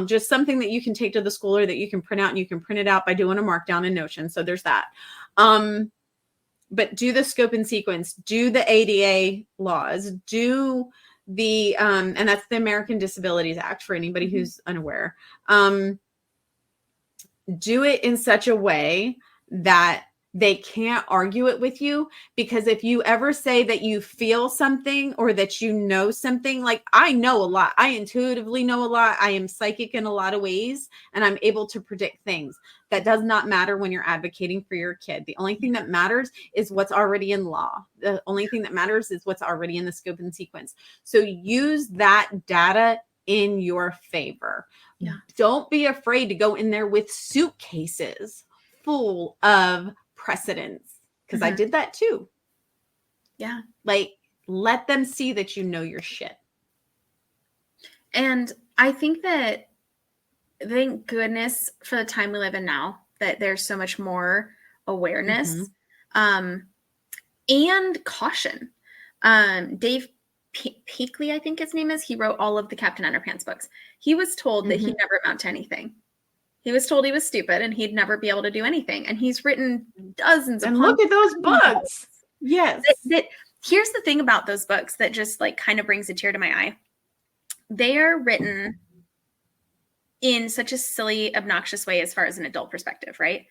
Speaker 2: Just something that you can take to the school, or that you can print out, and you can print it out by doing a markdown in Notion. So there's that. But do the scope and sequence, do the ADA laws, do the, and that's the American Disabilities Act for anybody who's unaware. Do it in such a way that they can't argue it with you, because if you ever say that you feel something or that you know something, like, I know a lot, I intuitively know a lot, I am psychic in a lot of ways, and I'm able to predict things. That does not matter when you're advocating for your kid. The only thing that matters is what's already in law. The only thing that matters is what's already in the scope and sequence. So use that data in your favor.
Speaker 1: Yeah. Don't
Speaker 2: be afraid to go in there with suitcases full of precedents, because I did that too.
Speaker 1: Yeah.
Speaker 2: Like, let them see that you know your shit.
Speaker 1: And I think that, thank goodness for the time we live in now, that there's so much more awareness and caution. Dave Peakley, I think his name is, he wrote all of the Captain Underpants books. He was told that he'd never amount to anything. He was told he was stupid and he'd never be able to do anything. And he's written dozens of
Speaker 2: books. And look at those books. Yes.
Speaker 1: Here's the thing about those books that just like kind of brings a tear to my eye. They are written in such a silly, obnoxious way as far as an adult perspective, right?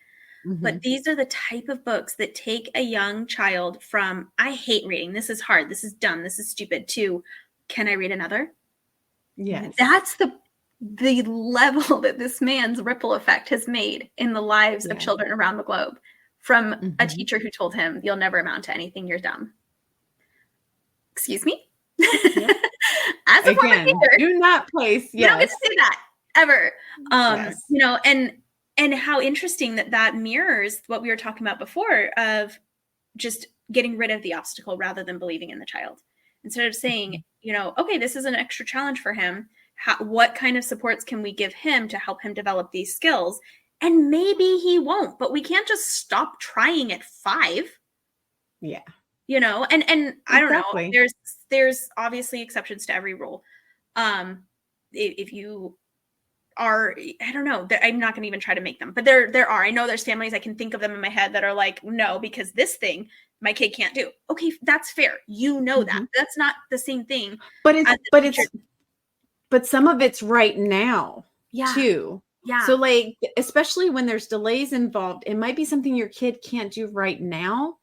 Speaker 1: But these are the type of books that take a young child from, I hate reading, this is hard, this is dumb, this is stupid, to, can I read another?
Speaker 2: Yes.
Speaker 1: That's the level that this man's ripple effect has made in the lives of children around the globe, from a teacher who told him, you'll never amount to anything, you're dumb. excuse me?
Speaker 2: Yep.
Speaker 1: As a former
Speaker 2: Again,
Speaker 1: teacher,
Speaker 2: do not place.
Speaker 1: you don't get
Speaker 2: Yes.
Speaker 1: to say that ever.
Speaker 2: Yes.
Speaker 1: You know, and how interesting that mirrors what we were talking about before of just getting rid of the obstacle rather than believing in the child. Instead of saying, you know, okay, this is an extra challenge for him. What kind of supports can we give him to help him develop these skills? And maybe he won't, but we can't just stop trying at 5.
Speaker 2: Yeah.
Speaker 1: You know, and I don't know,
Speaker 2: Exactly.
Speaker 1: there's obviously exceptions to every rule. If you are, I don't know, I'm not going to even try to make them, but there are, I know there's families, I can think of them in my head that are like, no, because this thing my kid can't do. Okay, that's fair. You know, that that's not the same thing.
Speaker 2: But
Speaker 1: Teacher.
Speaker 2: but some of it's right now too.
Speaker 1: Yeah.
Speaker 2: So like, especially when there's delays involved, it might be something your kid can't do right now,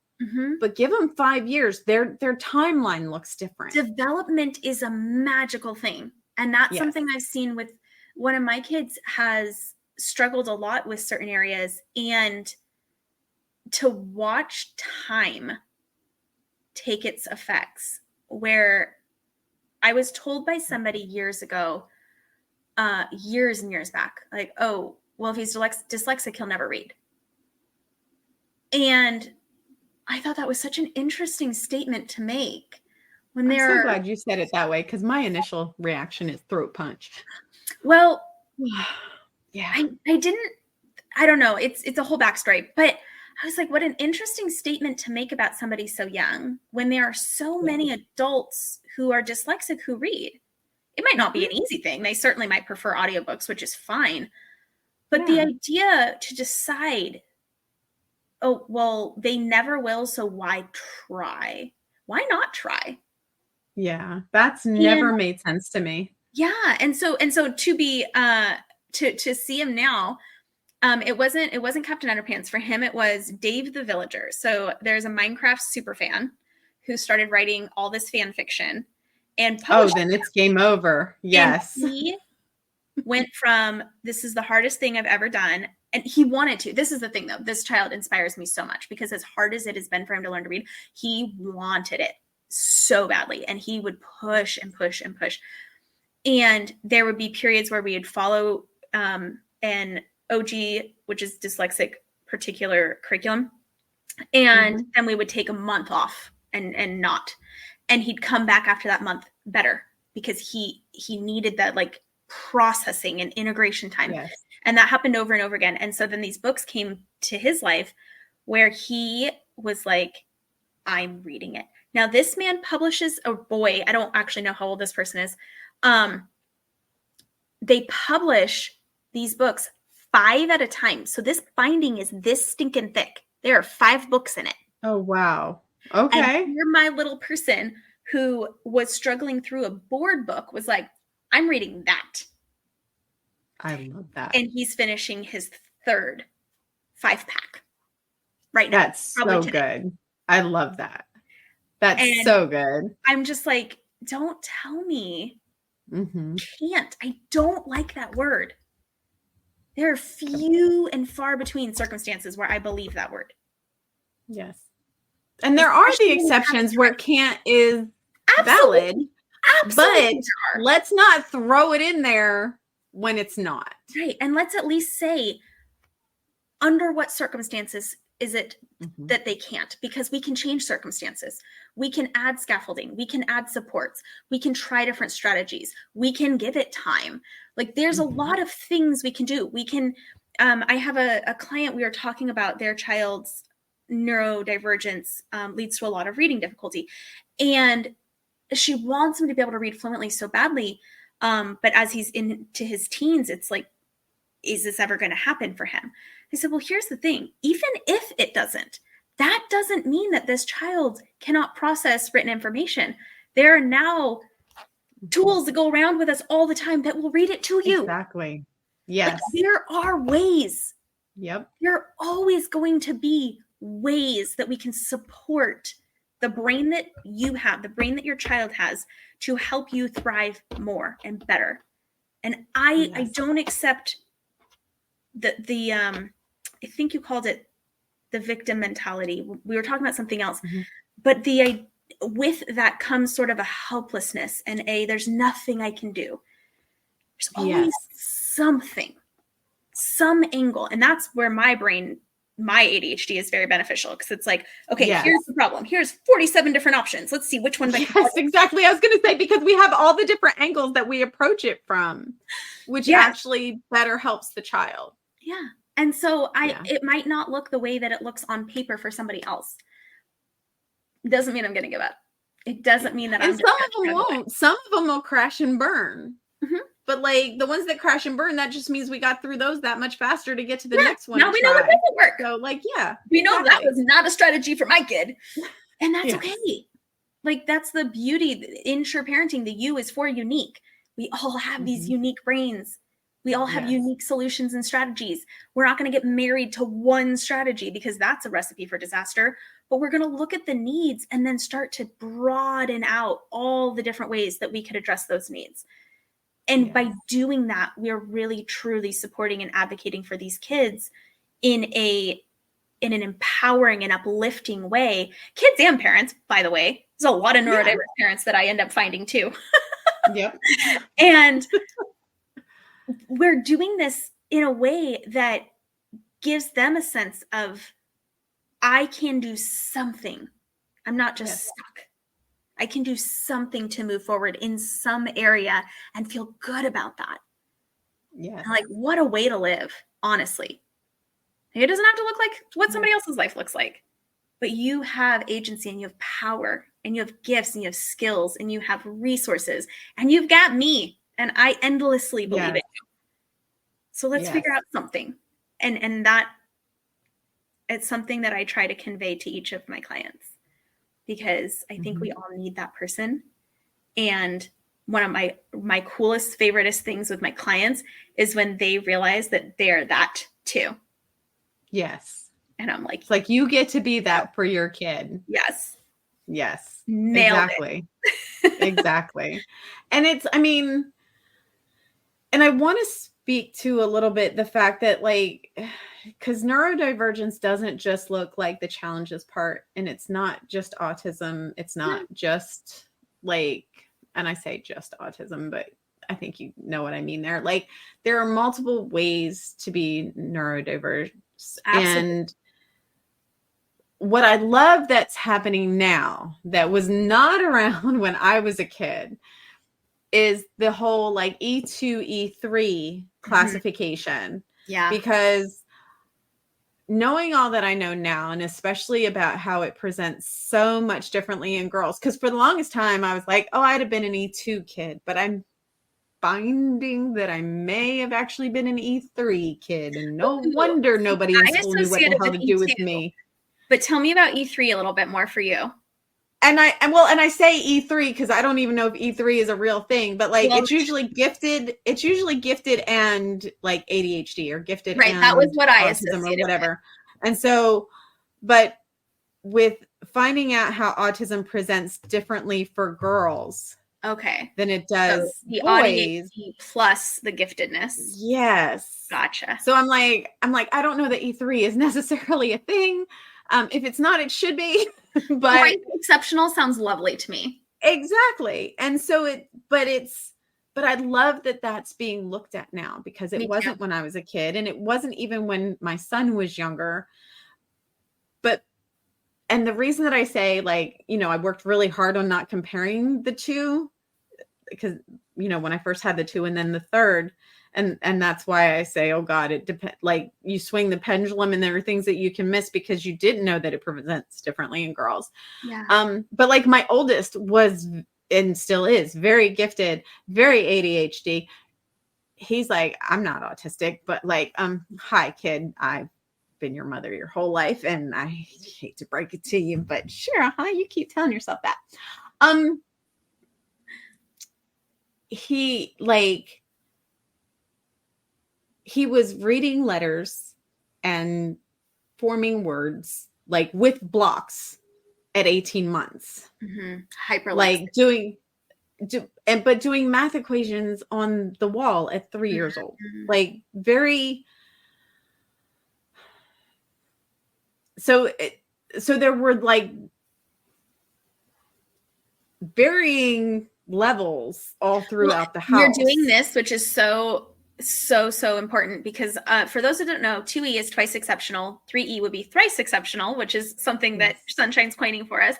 Speaker 2: but give them 5 years. Their timeline looks different.
Speaker 1: Development is a magical thing. And that's something I've seen with one of my kids has struggled a lot with certain areas, and to watch time take its effects, where I was told by somebody years ago, years and years back, like, oh, well, if he's dyslexic, he'll never read. And I thought that was such an interesting statement to make.
Speaker 2: I'm so glad you said it that way, because my initial reaction is throat punch.
Speaker 1: Well,
Speaker 2: yeah,
Speaker 1: I don't know. It's a whole backstory, but I was like, what an interesting statement to make about somebody so young when there are so many adults who are dyslexic who read. It might not be an easy thing. They certainly might prefer audiobooks, which is fine. But the idea to decide, oh, well, they never will, so why try? Why not try?
Speaker 2: Yeah, that's never made sense to me.
Speaker 1: Yeah, and so to be to see him now, it wasn't Captain Underpants for him. It was Dave the Villager. So there's a Minecraft super fan who started writing all this fan fiction and published.
Speaker 2: Oh, then it's game over. Yes.
Speaker 1: And he went from, this is the hardest thing I've ever done. And he wanted to. This is the thing, though. This child inspires me so much, because as hard as it has been for him to learn to read, he wanted it so badly. And he would push and push and push. And there would be periods where we would follow an OG, which is dyslexic particular curriculum. And then we would take a month off and not. And he'd come back after that month better, because he needed that like processing and integration time. Yes. And that happened over and over again. And so then these books came to his life where he was like, I'm reading it. Now, this man publishes a boy. I don't actually know how old this person is. They publish these books 5 at a time. So this binding is this stinking thick. There are 5 books in it.
Speaker 2: Oh, wow. Okay.
Speaker 1: And you're my little person who was struggling through a board book was like, I'm reading that.
Speaker 2: I love that.
Speaker 1: And he's finishing his 3rd 5-pack right now.
Speaker 2: That's so good. I love that. That's so good.
Speaker 1: I'm just like, don't tell me can't. I don't like that word. There are few and far between circumstances where I believe that word.
Speaker 2: Yes. And there are the exceptions where can't is valid. Absolutely. But let's not throw it in there when it's not.
Speaker 1: Right. And let's at least say, under what circumstances is it that they can't? Because we can change circumstances. We can add scaffolding. We can add supports. We can try different strategies. We can give it time. Like there's a lot of things we can do. We can, I have a client, we were talking about their child's neurodivergence leads to a lot of reading difficulty. And she wants him to be able to read fluently so badly. But as he's into his teens, it's like, is this ever going to happen for him? I said, well, here's the thing. Even if it doesn't, that doesn't mean that this child cannot process written information. There are now tools that go around with us all the time that will read it to you.
Speaker 2: Exactly. Yes.
Speaker 1: Like, there are ways.
Speaker 2: Yep.
Speaker 1: There are always going to be ways that we can support the brain that you have, the brain that your child has, to help you thrive more and better. And I don't accept the I think you called it the victim mentality. We were talking about something else, but with that comes sort of a helplessness and there's nothing I can do. There's always something, some angle. And that's where my ADHD is very beneficial, because it's like, okay, here's the problem. Here's 47 different options. Let's see which one.
Speaker 2: Yes, exactly. I was going to say, because we have all the different angles that we approach it from, which actually better helps the child.
Speaker 1: Yeah. And so it might not look the way that it looks on paper for somebody else. Doesn't mean I'm going to give up. It doesn't mean that I'm just
Speaker 2: some of them won't. Some of them will crash and burn. Mm-hmm. But like the ones that crash and burn, that just means we got through those that much faster to get to the next one.
Speaker 1: Now we know what doesn't work.
Speaker 2: So like,
Speaker 1: we know that was not a strategy for my kid, and that's okay. Like, that's the beauty in sure parenting. The U is for unique. We all have these unique brains. We all have unique solutions and strategies. We're not going to get married to one strategy, because that's a recipe for disaster. But we're going to look at the needs and then start to broaden out all the different ways that we could address those needs. And by doing that, we're really truly supporting and advocating for these kids in an empowering and uplifting way. Kids and parents, by the way. There's a lot of neurodiverse parents that I end up finding too.
Speaker 2: Yep.
Speaker 1: And we're doing this in a way that gives them a sense of, I can do something. I'm not just stuck. I can do something to move forward in some area and feel good about that. Yeah. Like, what a way to live, honestly. It doesn't have to look like what somebody else's life looks like, but you have agency and you have power and you have gifts and you have skills and you have resources and you've got me, and I endlessly believe in you. So let's figure out something. And that it's something that I try to convey to each of my clients, because I think we all need that person. And one of my coolest, favoriteest things with my clients is when they realize that they're that too.
Speaker 2: Yes.
Speaker 1: And I'm like,
Speaker 2: it's like, you get to be that for your kid.
Speaker 1: Yes.
Speaker 2: Yes.
Speaker 1: Nailed
Speaker 2: exactly. Exactly. And it's, I mean, and I want to speak to a little bit the fact that, like, because neurodivergence doesn't just look like the challenges part, and it's not just autism. It's not just like, and I say just autism, but I think you know what I mean there. Like, there are multiple ways to be neurodiverse. Absolutely. And what I love that's happening now that was not around when I was a kid is the whole like E2, E3 classification.
Speaker 1: Yeah.
Speaker 2: Because knowing all that I know now, and especially about how it presents so much differently in girls, because for the longest time I was like, oh, I'd have been an E2 kid, but I'm finding that I may have actually been an E3 kid, and no wonder nobody in school knew what the hell to do with me.
Speaker 1: But tell me about E3 a little bit more for you.
Speaker 2: And I say E3 because I don't even know if E3 is a real thing, but like, it's usually gifted and like ADHD, or gifted
Speaker 1: right,
Speaker 2: and
Speaker 1: that was what I
Speaker 2: autism or whatever. And so, but with finding out how autism presents differently for girls,
Speaker 1: okay,
Speaker 2: than it does
Speaker 1: so the
Speaker 2: boys,
Speaker 1: ADHD plus the giftedness.
Speaker 2: Yes.
Speaker 1: Gotcha.
Speaker 2: So I'm like, I don't know that E3 is necessarily a thing. If it's not, it should be. But
Speaker 1: exceptional sounds lovely to me.
Speaker 2: Exactly. And so but I love that that's being looked at now, because it wasn't when I was a kid, and it wasn't even when my son was younger. And the reason that I say, like, you know, I worked really hard on not comparing the two, because, you know, when I first had the two and then the third, and that's why I say, oh God, it depends. Like, you swing the pendulum and there are things that you can miss because you didn't know that it presents differently in girls.
Speaker 1: Yeah.
Speaker 2: But like, my oldest was, and still is, very gifted, very ADHD. He's like, I'm not autistic, but like, hi kid, I've been your mother your whole life, and I hate to break it to you, but sure, you keep telling yourself that. He was reading letters and forming words, like with blocks, at 18 months.
Speaker 1: Hyperlexic.
Speaker 2: Like doing math equations on the wall at 3 years old. Like, very. So there were like varying levels all
Speaker 1: Well,
Speaker 2: throughout the
Speaker 1: you're
Speaker 2: house.
Speaker 1: doing this, which is so important, because for those who don't know, 2E is twice exceptional. 3E would be thrice exceptional, which is something that Sunshine's coining for us.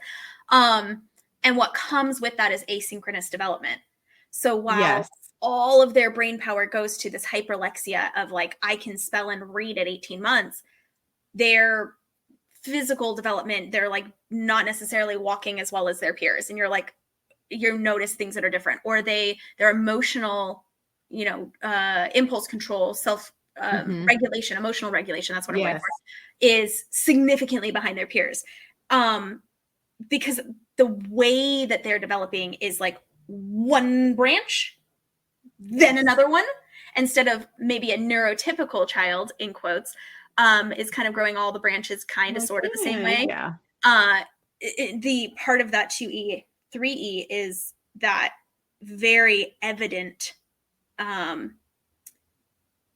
Speaker 1: And what comes with that is asynchronous development. So while all of their brain power goes to this hyperlexia of like, I can spell and read at 18 months, their physical development, they're like not necessarily walking as well as their peers. And you're like, you notice things that are different, or their emotional, impulse control, self regulation, emotional regulation, that's what I'm going for, is significantly behind their peers. Because the way that they're developing is like one branch, then another one, instead of maybe a neurotypical child, in quotes, is kind of growing all the branches kind of sort of the same way. The part of that 2E, 3E is that very evident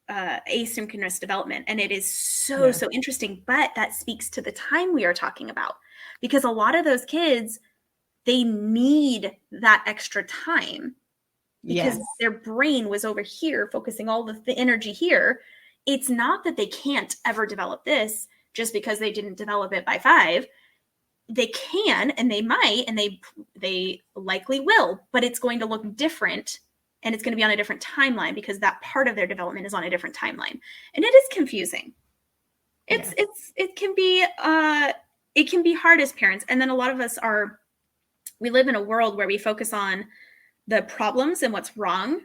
Speaker 1: asynchronous development. And it is so interesting. But that speaks to the time we are talking about, because a lot of those kids, they need that extra time because their brain was over here focusing all the energy here. It's not that they can't ever develop this just because they didn't develop it by 5. They can, and they might, and they likely will, but it's going to look different, and it's going to be on a different timeline because that part of their development is on a different timeline. And it is confusing. It can be hard as parents. And then a lot of us we live in a world where we focus on the problems and what's wrong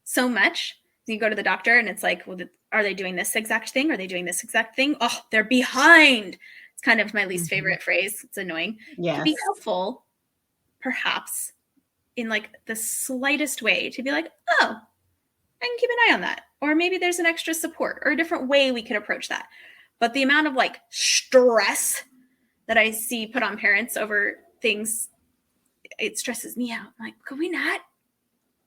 Speaker 1: so much. You go to the doctor and it's like, well, are they doing this exact thing? Are they doing this exact thing? Oh, they're behind. It's kind of my least favorite phrase. It's annoying. It can be helpful, perhaps, in like the slightest way to be like, oh, I can keep an eye on that. Or maybe there's an extra support or a different way we could approach that. But the amount of like stress that I see put on parents over things, it stresses me out. I'm like, could we not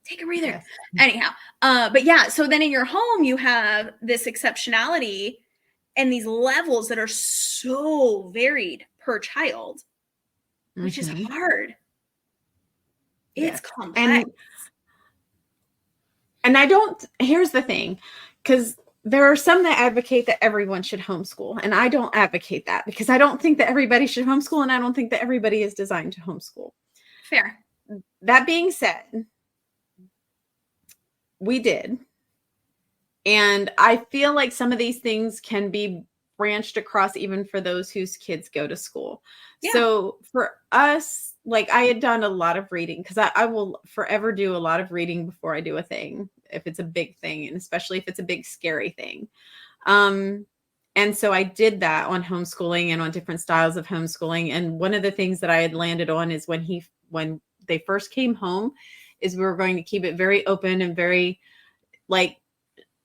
Speaker 1: take a breather? Anyhow, but yeah, so then in your home, you have this exceptionality and these levels that are so varied per child, which is hard. It's complex.
Speaker 2: And here's the thing, because there are some that advocate that everyone should homeschool. And I don't advocate that, because I don't think that everybody should homeschool. And I don't think that everybody is designed to homeschool.
Speaker 1: Fair.
Speaker 2: That being said, we did. And I feel like some of these things can be branched across even for those whose kids go to school. So for us, like I had done a lot of reading, because I will forever do a lot of reading before I do a thing, if it's a big thing, and especially if it's a big, scary thing. And so I did that on homeschooling and on different styles of homeschooling. And one of the things that I had landed on is when they first came home, is we were going to keep it very open and very like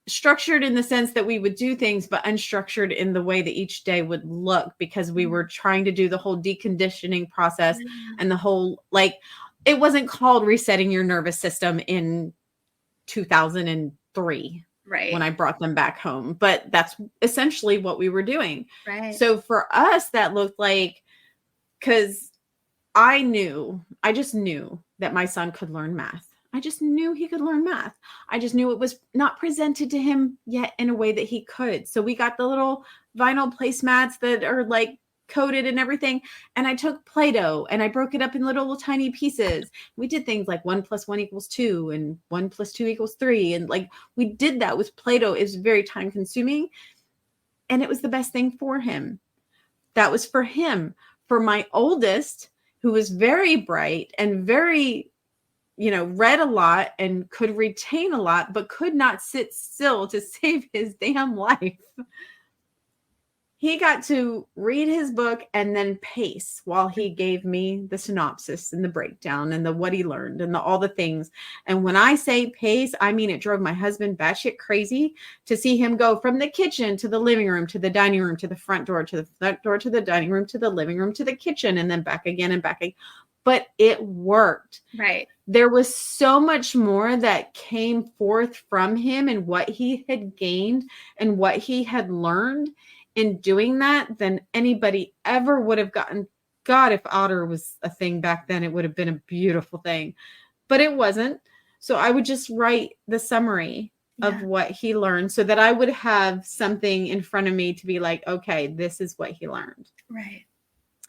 Speaker 2: structured in the sense that we would do things, but unstructured in the way that each day would look, because we were trying to do the whole deconditioning process and the whole, like, it wasn't called resetting your nervous system in 2003 when I brought them back home, but that's essentially what we were doing. So for us, that looked like, because I just knew that my son could learn math. I just knew he could learn math. I just knew it was not presented to him yet in a way that he could. So we got the little vinyl placemats that are like coated and everything. And I took Play-Doh and I broke it up in little tiny pieces. We did things like 1 + 1 = 2 and 1 + 2 = 3. And like we did that with Play-Doh. It was very time consuming. And it was the best thing for him. That was for him. For my oldest, who was very bright and very, read a lot and could retain a lot, but could not sit still to save his damn life. He got to read his book and then pace while he gave me the synopsis and the breakdown and the what he learned and all the things. And when I say pace, I mean it drove my husband batshit crazy to see him go from the kitchen to the living room to the dining room to the front door to the front door to the dining room to the living room to the kitchen and then back again and back again. But it worked. There was so much more that came forth from him and what he had gained and what he had learned in doing that than anybody ever would have gotten God, if otter was a thing back then, it would have been a beautiful thing, but it wasn't. So I would just write the summary of what he learned so that I would have something in front of me to be like, okay, this is what he learned.
Speaker 1: Right.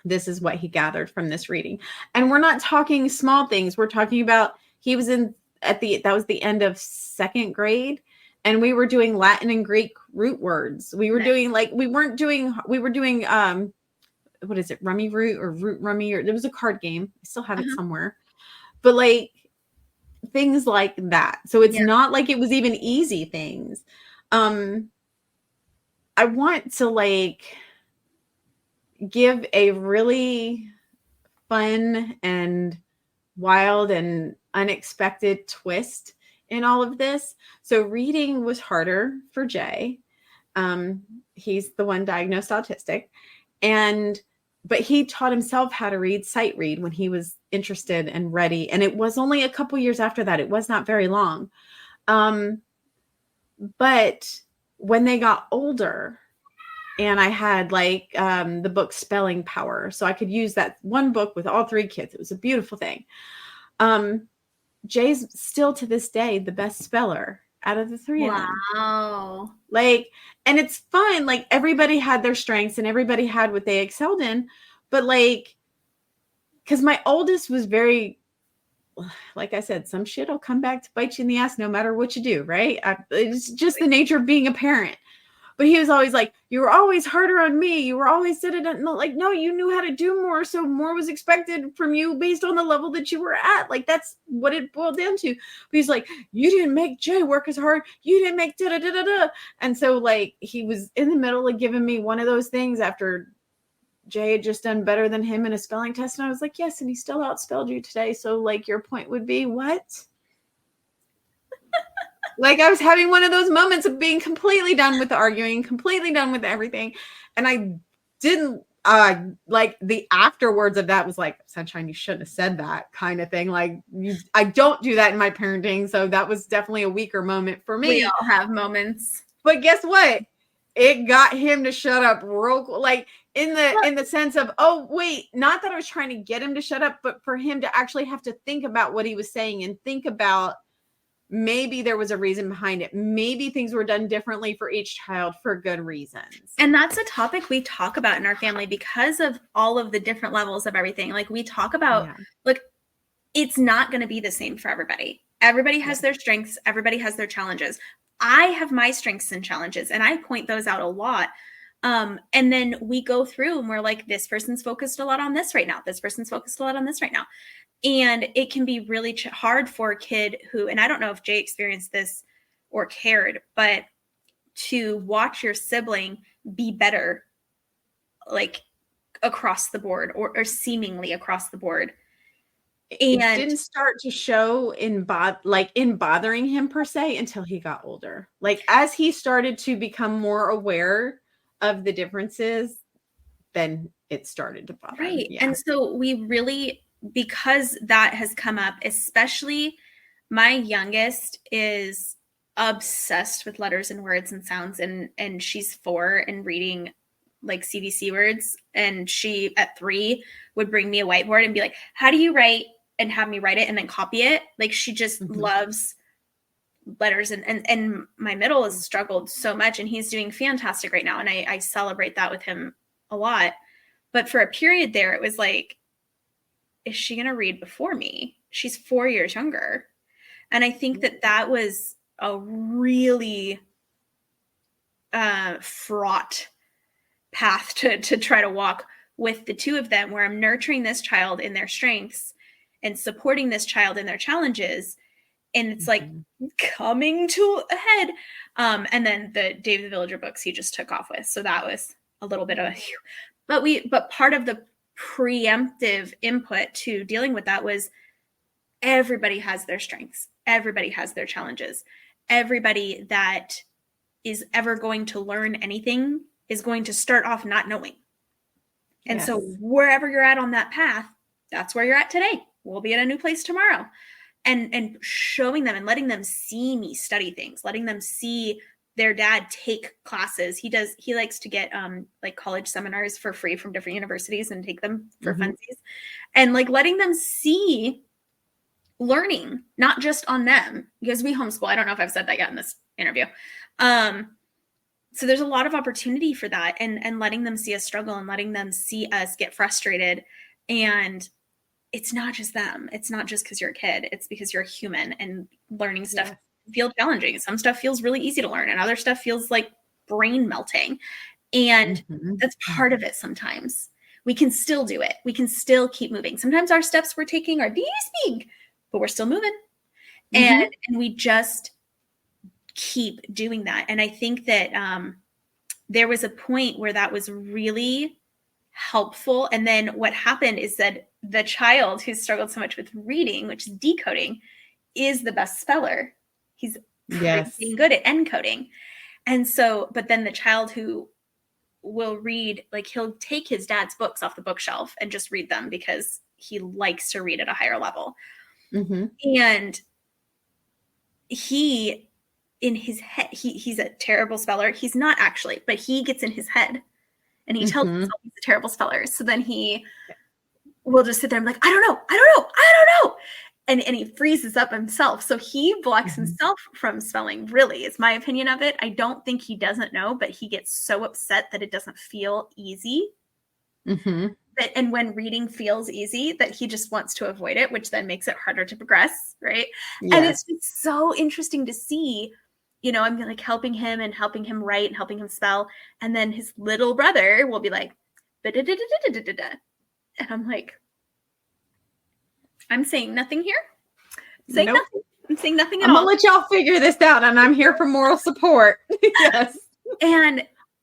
Speaker 2: This is what he gathered from this reading. And we're not talking small things. We're talking about he was that was the end of 2nd grade. And we were doing Latin and Greek root words. We were doing we were doing what is it? Rummy root or root rummy, or there was a card game. I still have it somewhere, but like things like that. So it's not like it was even easy things. I want to give a really fun and wild and unexpected twist in all of this. So reading was harder for Jay. He's the one diagnosed autistic, but he taught himself how to read, sight read, when he was interested and ready. And it was only a couple years after that. It was not very long. But when they got older, and I had the book Spelling Power, so I could use that one book with all 3 kids. It was a beautiful thing. Jay's still to this day the best speller out of the 3 of them.
Speaker 1: Wow.
Speaker 2: And it's fun. Everybody had their strengths and everybody had what they excelled in. But because my oldest was very, like I said, some shit will come back to bite you in the ass no matter what you do, right? It's just the nature of being a parent. But he was always like, you were always harder on me. You were always no, you knew how to do more. So more was expected from you based on the level that you were at. That's what it boiled down to. But he's like, you didn't make Jay work as hard. You didn't make da da da da da. And so he was in the middle of giving me one of those things after Jay had just done better than him in a spelling test. And I was like, yes. And he still outspelled you today. So your point would be what? I was having one of those moments of being completely done with the arguing, completely done with everything. And I didn't the afterwards of that was like, Sunshine, you shouldn't have said that kind of thing. I don't do that in my parenting. So that was definitely a weaker moment for me.
Speaker 1: We all have moments.
Speaker 2: But guess what? It got him to shut up real in the sense of, oh, wait, not that I was trying to get him to shut up, but for him to actually have to think about what he was saying and think about maybe there was a reason behind it. Maybe things were done differently for each child for good reasons.
Speaker 1: And that's a topic we talk about in our family because of all of the different levels of everything. We talk about, it's not going to be the same for everybody. Everybody has their strengths. Everybody has their challenges. I have my strengths and challenges, and I point those out a lot. And then we go through and we're like, this person's focused a lot on this right now. This person's focused a lot on this right now. And it can be really hard for a kid who, and I don't know if Jay experienced this or cared, but to watch your sibling be better, across the board or seemingly across the board.
Speaker 2: And it didn't start to show in bothering him per se until he got older. As he started to become more aware of the differences, then it started to bother him.
Speaker 1: Right. Yeah. And so we really, because that has come up, especially my youngest is obsessed with letters and words and sounds, and she's 4 and reading CVC words. And she at 3 would bring me a whiteboard and be like, how do you write? And have me write it and then copy it. She just loves letters. And my middle has struggled so much, and he's doing fantastic right now. And I celebrate that with him a lot. But for a period there, it was is she going to read before me? She's 4 years younger. And I think that was a really fraught path to try to walk with the 2 of them, where I'm nurturing this child in their strengths and supporting this child in their challenges. And it's coming to a head. And then the Dave the Villager books he just took off with. So that was a little bit of but part of the preemptive input to dealing with that was everybody has their strengths. Everybody has their challenges. Everybody that is ever going to learn anything is going to start off not knowing. And so wherever you're at on that path, that's where you're at today. We'll be at a new place tomorrow. And showing them and letting them see me study things, letting them see their dad take classes. He likes to get like college seminars for free from different universities and take them for funsies, and like letting them see learning, not just on them, because we homeschool. I don't know if I've said that yet in this interview. So there's a lot of opportunity for that, and letting them see us struggle and letting them see us get frustrated. And it's not just them. It's not just because you're a kid. It's because you're a human, and learning stuff feels challenging. Some stuff feels really easy to learn, and other stuff feels like brain melting. And that's part of it. Sometimes we can still do it. We can still keep moving. Sometimes our steps we're taking are these big, but we're still moving. And we just keep doing that. And I think that there was a point where that was really helpful. And then what happened is that the child who struggled so much with reading, which is decoding, is the best speller. He's being good at encoding. And so, but then the child who will read, like he'll take his dad's books off the bookshelf and just read them because he likes to read at a higher level. And he, in his head, he's a terrible speller. He's not actually, but he gets in his head and he tells himself he's a terrible speller. So then he will just sit there and be like, I don't know. And he freezes up himself. So he blocks himself from spelling, really, is my opinion of it. I don't think he doesn't know, but he gets so upset that it doesn't feel easy. And when reading feels easy, that he just wants to avoid it, which then makes it harder to progress, right? And it's just so interesting to see, you know, I'm like helping him write and helping him spell. And then his little brother will be like, and I'm like, I'm saying nothing here. Nothing. I'm saying nothing at all.
Speaker 2: I'm gonna let y'all figure this out, and I'm here for moral support.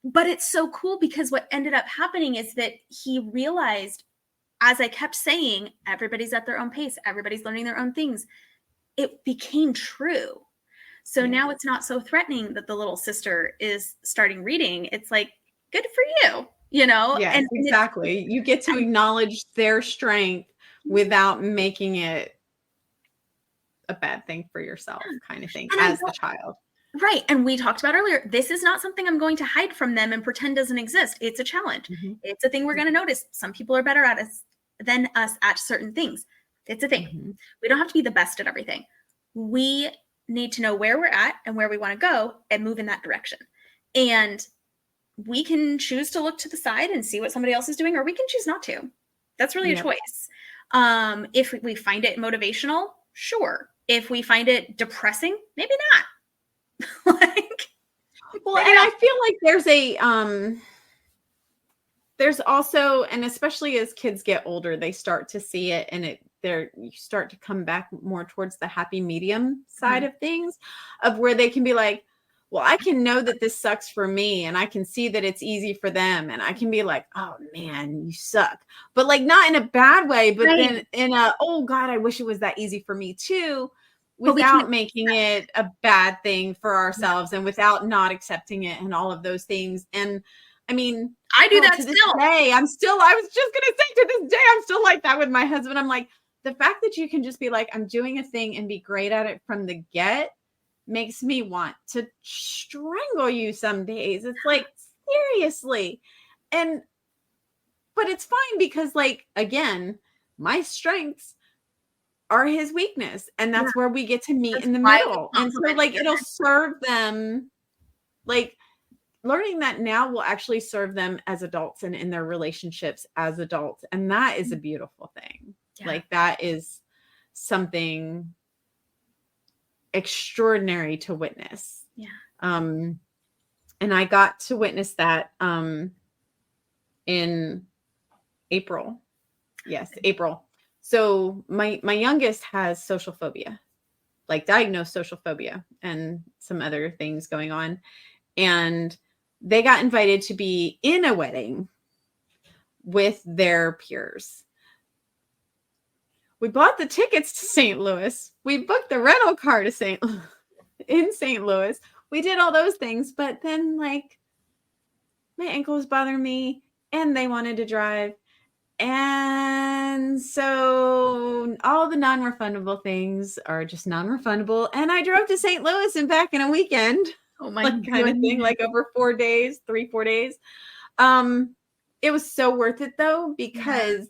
Speaker 1: But it's so cool because what ended up happening is that he realized, as I kept saying, everybody's at their own pace, everybody's learning their own things, it became true. So now it's not so threatening that the little sister is starting reading. It's like, good for you, you know?
Speaker 2: Yes, exactly. You get to acknowledge their strength without making it a bad thing for yourself, kind of thing, as the child.
Speaker 1: Right. And we talked about earlier, this is not something I'm going to hide from them and pretend doesn't exist. It's a challenge. It's a thing we're going to notice. Some people are better at us than us at certain things. It's a thing. We don't have to be the best at everything. We need to know where we're at and where we want to go and move in that direction. And we can choose to look to the side and see what somebody else is doing, or we can choose not to. That's really a choice. If we find it motivational, sure. If we find it depressing, maybe not.
Speaker 2: Well, and I feel like there's also, and especially as kids get older, they start to see it, and you start to come back more towards the happy medium side of things, of where they can be like, well, I can know that this sucks for me, and I can see that it's easy for them, and I can be like, oh man, you suck, but like not in a bad way, but then in a, oh God, I wish it was that easy for me too. Without making it a bad thing for ourselves and without not accepting it and all of those things. And I mean,
Speaker 1: I do that
Speaker 2: to
Speaker 1: still.
Speaker 2: This day, I was just going to say, to this day, I'm still like that with my husband. I'm like, the fact that you can just be like, I'm doing a thing and be great at it from the get makes me want to strangle you some days. It's like, seriously. But it's fine because, like, again, my strengths are his weakness, and that's where we get to meet in the middle. And so like it'll serve them, like learning that now will actually serve them as adults and in their relationships as adults, and that is a beautiful thing. Like that is something extraordinary to witness. And I got to witness that in April. So my youngest has social phobia, like diagnosed social phobia and some other things going on. And they got invited to be in a wedding with their peers. We bought the tickets to St. Louis. We booked the rental car to St. Louis. We did all those things, but then like my ankle was bothering me and they wanted to drive. And so all the non-refundable things are just non-refundable. And I drove to St. Louis and back in a weekend.
Speaker 1: Oh my
Speaker 2: like kind of thing, like over 4 days, 4 days. It was so worth it though, because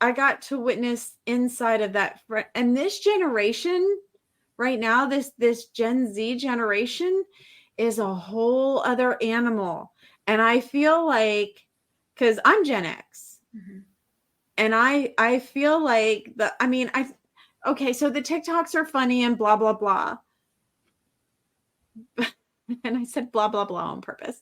Speaker 2: I got to witness inside of that and this generation right now, this Gen Z generation is a whole other animal. And I feel like, because I'm Gen X, and I feel like okay, so the TikToks are funny and blah blah blah. And I said blah blah blah on purpose.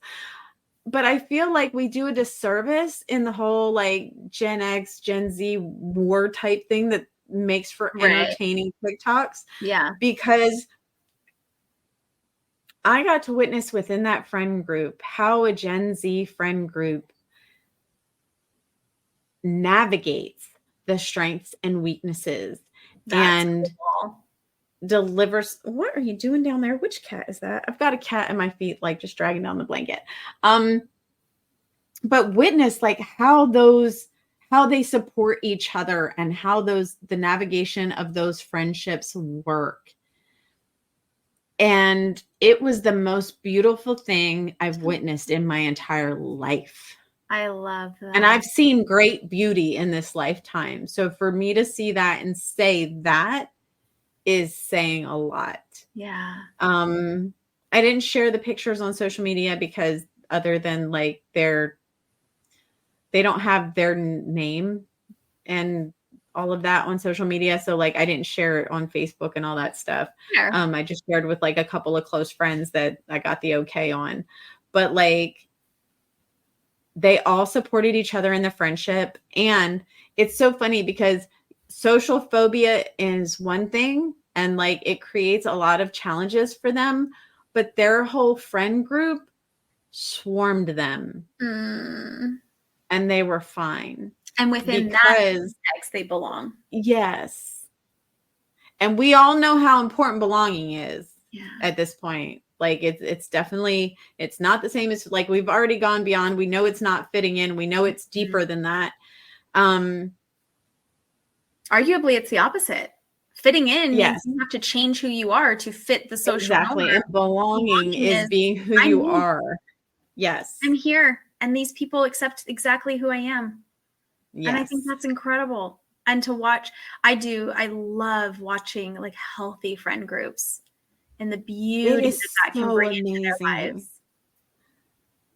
Speaker 2: But I feel like we do a disservice in the whole like Gen X, Gen Z war type thing that makes for entertaining TikToks.
Speaker 1: Yeah.
Speaker 2: Because I got to witness within that friend group how a Gen Z friend group navigates the strengths and weaknesses and delivers. What are you doing down there? Which cat is that? I've got a cat at my feet, like just dragging down the blanket. But witness like how they support each other and how the navigation of those friendships work. And it was the most beautiful thing I've witnessed in my entire life.
Speaker 1: I love that.
Speaker 2: And I've seen great beauty in this lifetime. So for me to see that and say that is saying a lot.
Speaker 1: Yeah.
Speaker 2: I didn't share the pictures on social media because other than like they don't have their name and all of that on social media. So like I didn't share it on Facebook and all that stuff.
Speaker 1: Sure.
Speaker 2: I just shared with like a couple of close friends that I got the okay on. But like they all supported each other in the friendship. And it's so funny because social phobia is one thing and like it creates a lot of challenges for them, but their whole friend group swarmed them. And they were fine.
Speaker 1: And within that context, they belong.
Speaker 2: Yes. And we all know how important belonging is at this point. Like it's definitely, it's not the same as like we've already gone beyond. We know it's not fitting in. We know it's deeper than that.
Speaker 1: Arguably, it's the opposite. Fitting in means you have to change who you are to fit the social norm.
Speaker 2: And belonging is being who you are. Yes.
Speaker 1: I'm here. And these people accept exactly who I am.
Speaker 2: Yes.
Speaker 1: And I think that's incredible. And to watch, I love watching like healthy friend groups and the beauty that can bring into their lives.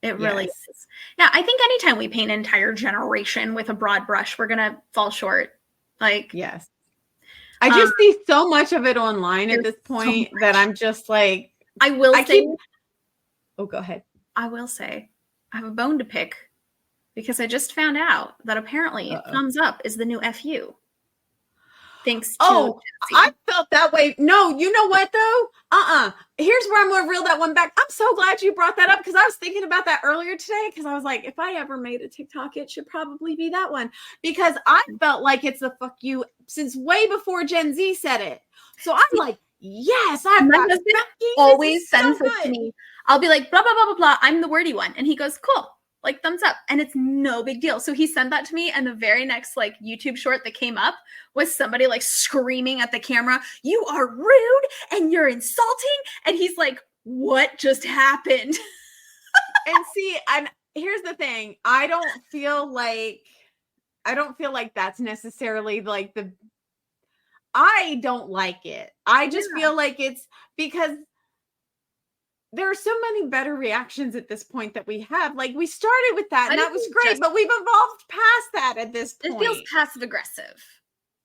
Speaker 1: It really is. Yeah, I think anytime we paint an entire generation with a broad brush, we're going to fall short. Like,
Speaker 2: yes. I just see so much of it online at this point that I'm just like, oh, go ahead.
Speaker 1: I will say, I have a bone to pick because I just found out that apparently thumbs up is the new FU. Thanks to
Speaker 2: I felt that way. No, you know what though? Here's where I'm going to reel that one back. I'm so glad you brought that up because I was thinking about that earlier today because I was like, if I ever made a TikTok, it should probably be that one because I felt like it's a fuck you since way before Gen Z said it. So I'm like, yes, I've got
Speaker 1: always sends it to me. I'll be like, blah, blah, blah, blah, blah. I'm the wordy one. And he goes, cool. Like thumbs up. And it's no big deal. So he sent that to me. And the very next like YouTube short that came up was somebody like screaming at the camera, you are rude and you're insulting. And he's like, what just happened?
Speaker 2: And see, and here's the thing. I don't feel like that's necessarily like I don't like it. I just feel like it's because there are so many better reactions at this point that we have. Like we started with that and that was great, but we've evolved past that at this point.
Speaker 1: It feels passive aggressive.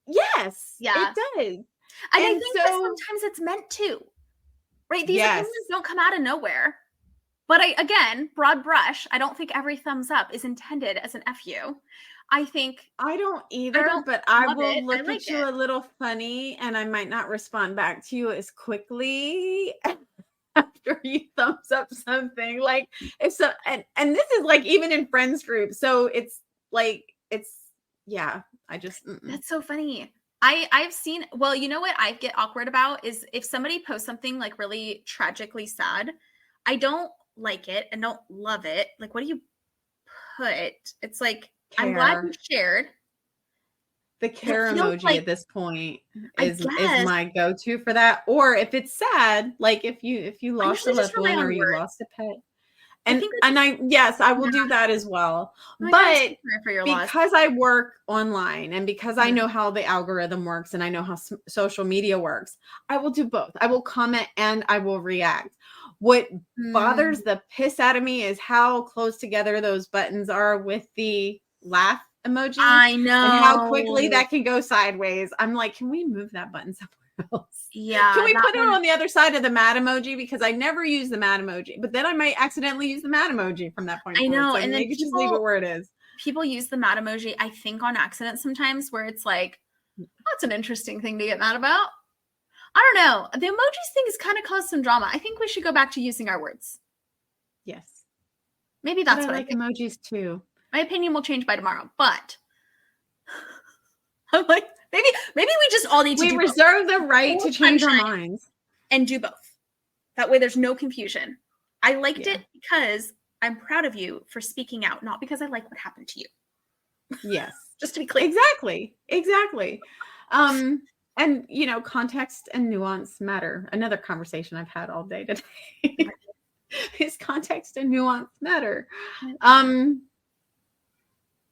Speaker 2: Yes. Yeah. It does.
Speaker 1: And I think that sometimes it's meant to. Right? These opinions don't come out of nowhere. But again, broad brush, I don't think every thumbs up is intended as an FU. I
Speaker 2: don't either, but I will look at you a little funny and I might not respond back to you as quickly after you thumbs up something. Like if so, and this is like even in friends groups. So it's like, I just,
Speaker 1: That's so funny. I've seen, well, you know what I get awkward about is if somebody posts something like really tragically sad, I don't like it and don't love it. Like, what do you put? It's like, I'm glad you shared.
Speaker 2: The care
Speaker 1: feels
Speaker 2: emoji
Speaker 1: like,
Speaker 2: at this point
Speaker 1: I
Speaker 2: is
Speaker 1: guess,
Speaker 2: my go-to for that. Or if it's sad, like if you
Speaker 1: I
Speaker 2: lost a
Speaker 1: usually just
Speaker 2: loved
Speaker 1: rely
Speaker 2: one or
Speaker 1: on
Speaker 2: you
Speaker 1: words.
Speaker 2: lost a pet.
Speaker 1: I
Speaker 2: And
Speaker 1: think
Speaker 2: and
Speaker 1: that's,
Speaker 2: I yes, I will
Speaker 1: yeah.
Speaker 2: do that as well.
Speaker 1: Oh my God, I'm so
Speaker 2: But
Speaker 1: sorry for your loss.
Speaker 2: because I work online and because I
Speaker 1: Mhm.
Speaker 2: know how the algorithm works and I know how social media works, I will do both. I will comment and I will react. What
Speaker 1: Mm,
Speaker 2: bothers the piss out of me is how close together those buttons are with the laugh emoji
Speaker 1: I
Speaker 2: and how quickly
Speaker 1: know.
Speaker 2: that can go sideways. I'm like, can we move that button somewhere else? Can
Speaker 1: Yeah,
Speaker 2: we
Speaker 1: that
Speaker 2: put it
Speaker 1: one.
Speaker 2: on the other side of the mad emoji? Because I never use the mad emoji, but then I might accidentally use the mad emoji from that point
Speaker 1: I
Speaker 2: forward.
Speaker 1: know.
Speaker 2: So
Speaker 1: And then
Speaker 2: maybe just leave it where it is.
Speaker 1: people use the mad emoji, I think, on accident sometimes, where it's like, that's an interesting thing to get mad about. I don't know. The emojis thing has kind of caused some drama. I think we should go back to using our words.
Speaker 2: Yes.
Speaker 1: Maybe
Speaker 2: But
Speaker 1: that's
Speaker 2: I
Speaker 1: what I
Speaker 2: like
Speaker 1: think.
Speaker 2: emojis too.
Speaker 1: My opinion will change by tomorrow, but I'm like, maybe we just all need to
Speaker 2: We
Speaker 1: do both.
Speaker 2: reserve the right
Speaker 1: Full
Speaker 2: to change our
Speaker 1: sunshine
Speaker 2: minds.
Speaker 1: and do both. That way there's no confusion. I liked
Speaker 2: Yeah.
Speaker 1: it because I'm proud of you for speaking out, not because I like what happened to you.
Speaker 2: Yes.
Speaker 1: Just to be clear.
Speaker 2: Exactly. Exactly. And context and nuance matter. Another conversation I've had all day today is context and nuance matter.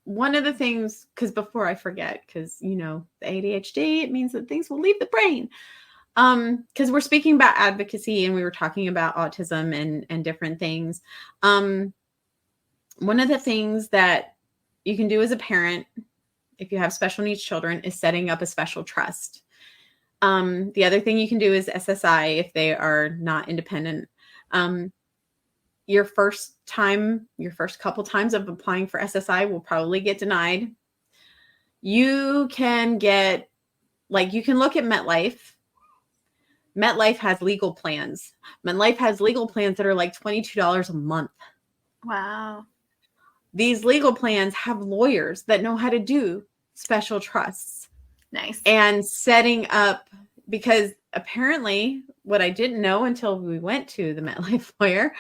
Speaker 2: One of the things, because before I forget, because the ADHD, it means that things will leave the brain. Because we're speaking about advocacy and we were talking about autism and different things. One of the things that you can do as a parent, if you have special needs children, is setting up a special trust. The other thing you can do is SSI if they are not independent. Your first couple times of applying for SSI will probably get denied. You can you can look at MetLife. MetLife has legal plans. MetLife has legal plans that are like $22 a month.
Speaker 1: Wow.
Speaker 2: These legal plans have lawyers that know how to do special trusts.
Speaker 1: Nice.
Speaker 2: And setting up, because apparently what I didn't know until we went to the MetLife lawyer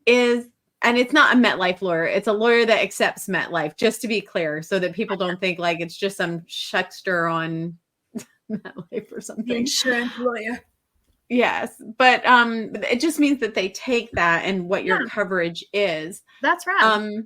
Speaker 2: is, and it's not a MetLife lawyer, it's a lawyer that accepts MetLife, just to be clear, so that people don't think like it's just some shuckster on MetLife or something.
Speaker 1: The insurance lawyer.
Speaker 2: Yes, but it just means that they take that and what your coverage is.
Speaker 1: That's right.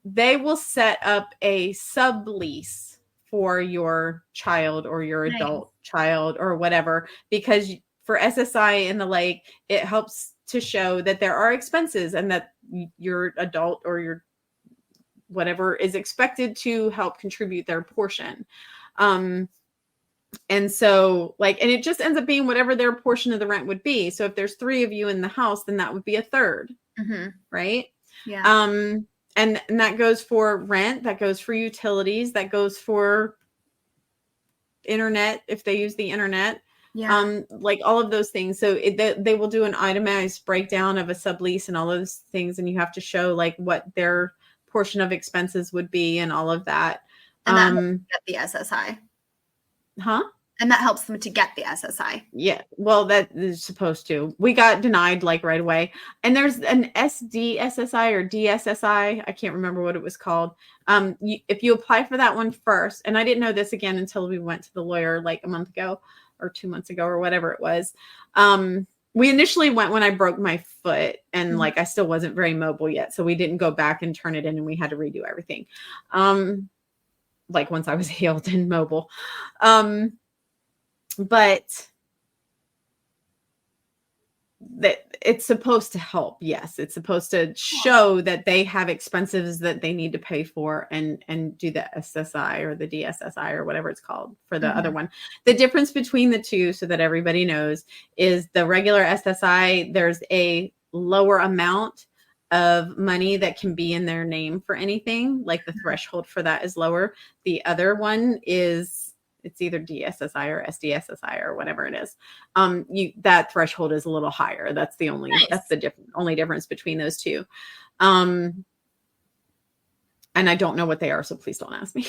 Speaker 2: They will set up a sublease for your child or your adult child or whatever, because for SSI and the like, it helps to show that there are expenses and that your adult or your whatever is expected to help contribute their portion. And so and it just ends up being whatever their portion of the rent would be. So if there's 3 of you in the house, then that would be a third, right?
Speaker 1: Yeah.
Speaker 2: And that goes for rent, that goes for utilities, that goes for internet if they use the internet.
Speaker 1: Yeah.
Speaker 2: All of those things. So they will do an itemized breakdown of a sublease and all those things, and you have to show what their portion of expenses would be and all of that.
Speaker 1: And that helps get the SSI.
Speaker 2: Huh?
Speaker 1: And that helps them to get the SSI.
Speaker 2: Yeah. Well, that is supposed to. We got denied right away. And there's an SDSSI or DSSI. I can't remember what it was called. If you apply for that one first, and I didn't know this again until we went to the lawyer a month ago or 2 months ago or whatever it was. We initially went when I broke my foot and I still wasn't very mobile yet. So we didn't go back and turn it in and we had to redo everything. Once I was healed and mobile. But that it's supposed to help. Yes, it's supposed to show that they have expenses that they need to pay for and do the SSI or the DSSI or whatever it's called for the other one. The difference between the two, so that everybody knows, is the regular SSI, there's a lower amount of money that can be in their name for anything. The threshold for that is lower. The other one is, it's either DSSI or SDSSI or whatever it is. That threshold is a little higher. That's the only only difference between those two. And I don't know what they are, so please don't ask me.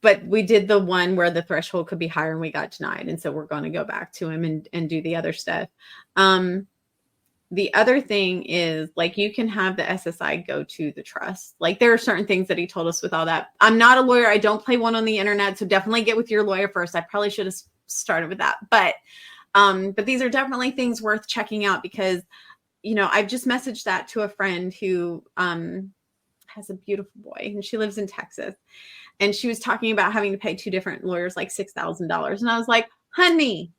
Speaker 2: But we did the one where the threshold could be higher and we got denied. And so we're going to go back to him and do the other stuff. the other thing is, like, you can have the SSI go to the trust. Like, there are certain things that he told us with all that. I'm not a lawyer. I don't play one on the internet. So definitely get with your lawyer first. I probably should have started with that. But these are definitely things worth checking out because, you know, I've just messaged that to a friend who has a beautiful boy, and she lives in Texas. And she was talking about having to pay 2 different lawyers like $6,000. And I was like, honey,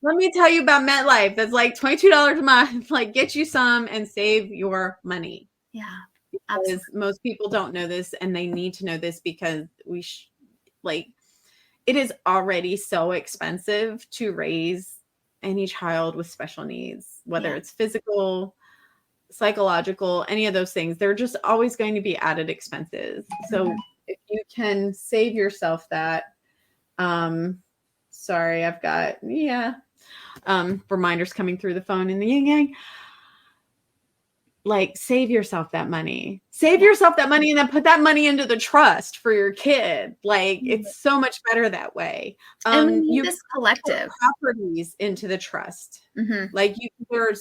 Speaker 2: let me tell you about MetLife. That's like $22 a month. Like, get you some and save your money.
Speaker 1: Yeah.
Speaker 2: Because most people don't know this, and they need to know this because it is already so expensive to raise any child with special needs, whether it's physical, psychological, any of those things. They're just always going to be added expenses. So if you can save yourself that, sorry, I've got, reminders coming through the phone in the yin yang. Like, save yourself that money. Save yourself that money and then put that money into the trust for your kid. Like, it's so much better that way.
Speaker 1: And
Speaker 2: you
Speaker 1: this collective
Speaker 2: properties into the trust. Like,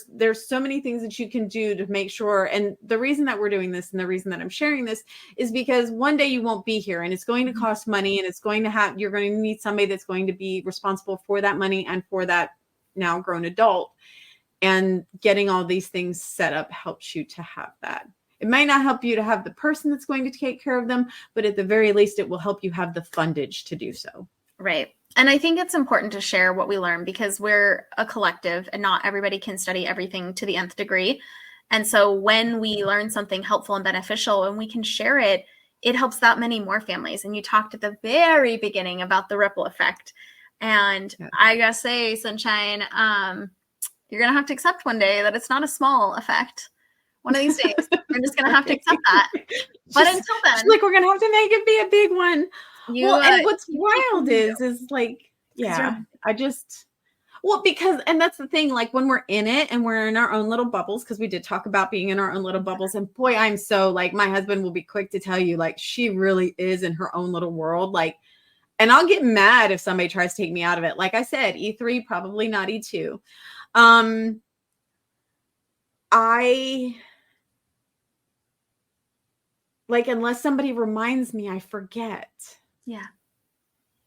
Speaker 2: there's so many things that you can do to make sure. And the reason that we're doing this and the reason that I'm sharing this is because one day you won't be here, and it's going to cost money, and you're going to need somebody that's going to be responsible for that money and for that now grown adult. And getting all these things set up helps you to have that. It might not help you to have the person that's going to take care of them, but at the very least, it will help you have the fundage to do so.
Speaker 1: Right. And I think it's important to share what we learn because we're a collective and not everybody can study everything to the nth degree. And so when we learn something helpful and beneficial and we can share it, it helps that many more families. And you talked at the very beginning about the ripple effect. And I gotta say, Sunshine, you're going to have to accept one day that it's not a small effect. One of these days, you're just going to have to accept that. But until then,
Speaker 2: like, we're going to have to make it be a big one. And what's wild is like, because that's the thing, like, when we're in it and we're in our own little bubbles, because we did talk about being in our own little bubbles. And boy, I'm so, like, my husband will be quick to tell you, like, she really is in her own little world. Like, and I'll get mad if somebody tries to take me out of it. Like I said, E3, probably not E2. Unless somebody reminds me, I forget.
Speaker 1: Yeah.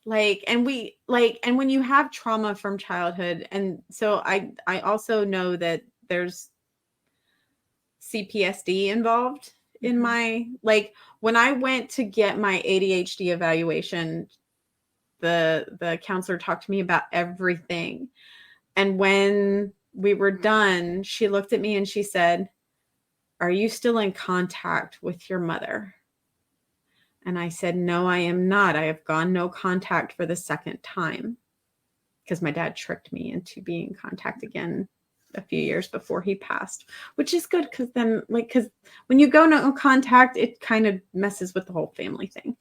Speaker 2: And when you have trauma from childhood, and so I also know that there's CPSD involved in my, when I went to get my ADHD evaluation, the counselor talked to me about everything. And when we were done, she looked at me and she said, "Are you still in contact with your mother?" And I said, "No, I am not. I have gone no contact for the second time." Because my dad tricked me into being in contact again a few years before he passed, which is good because then, because when you go no contact, it kind of messes with the whole family thing.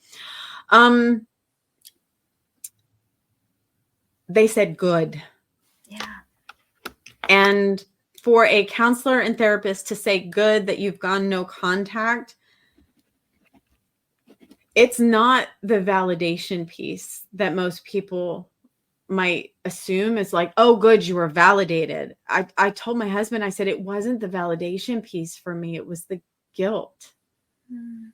Speaker 2: They said good.
Speaker 1: Yeah.
Speaker 2: And for a counselor and therapist to say good that you've gone no contact, it's not the validation piece that most people might assume is like, oh, good, you were validated. I told my husband, I said, it wasn't the validation piece for me. It was the guilt.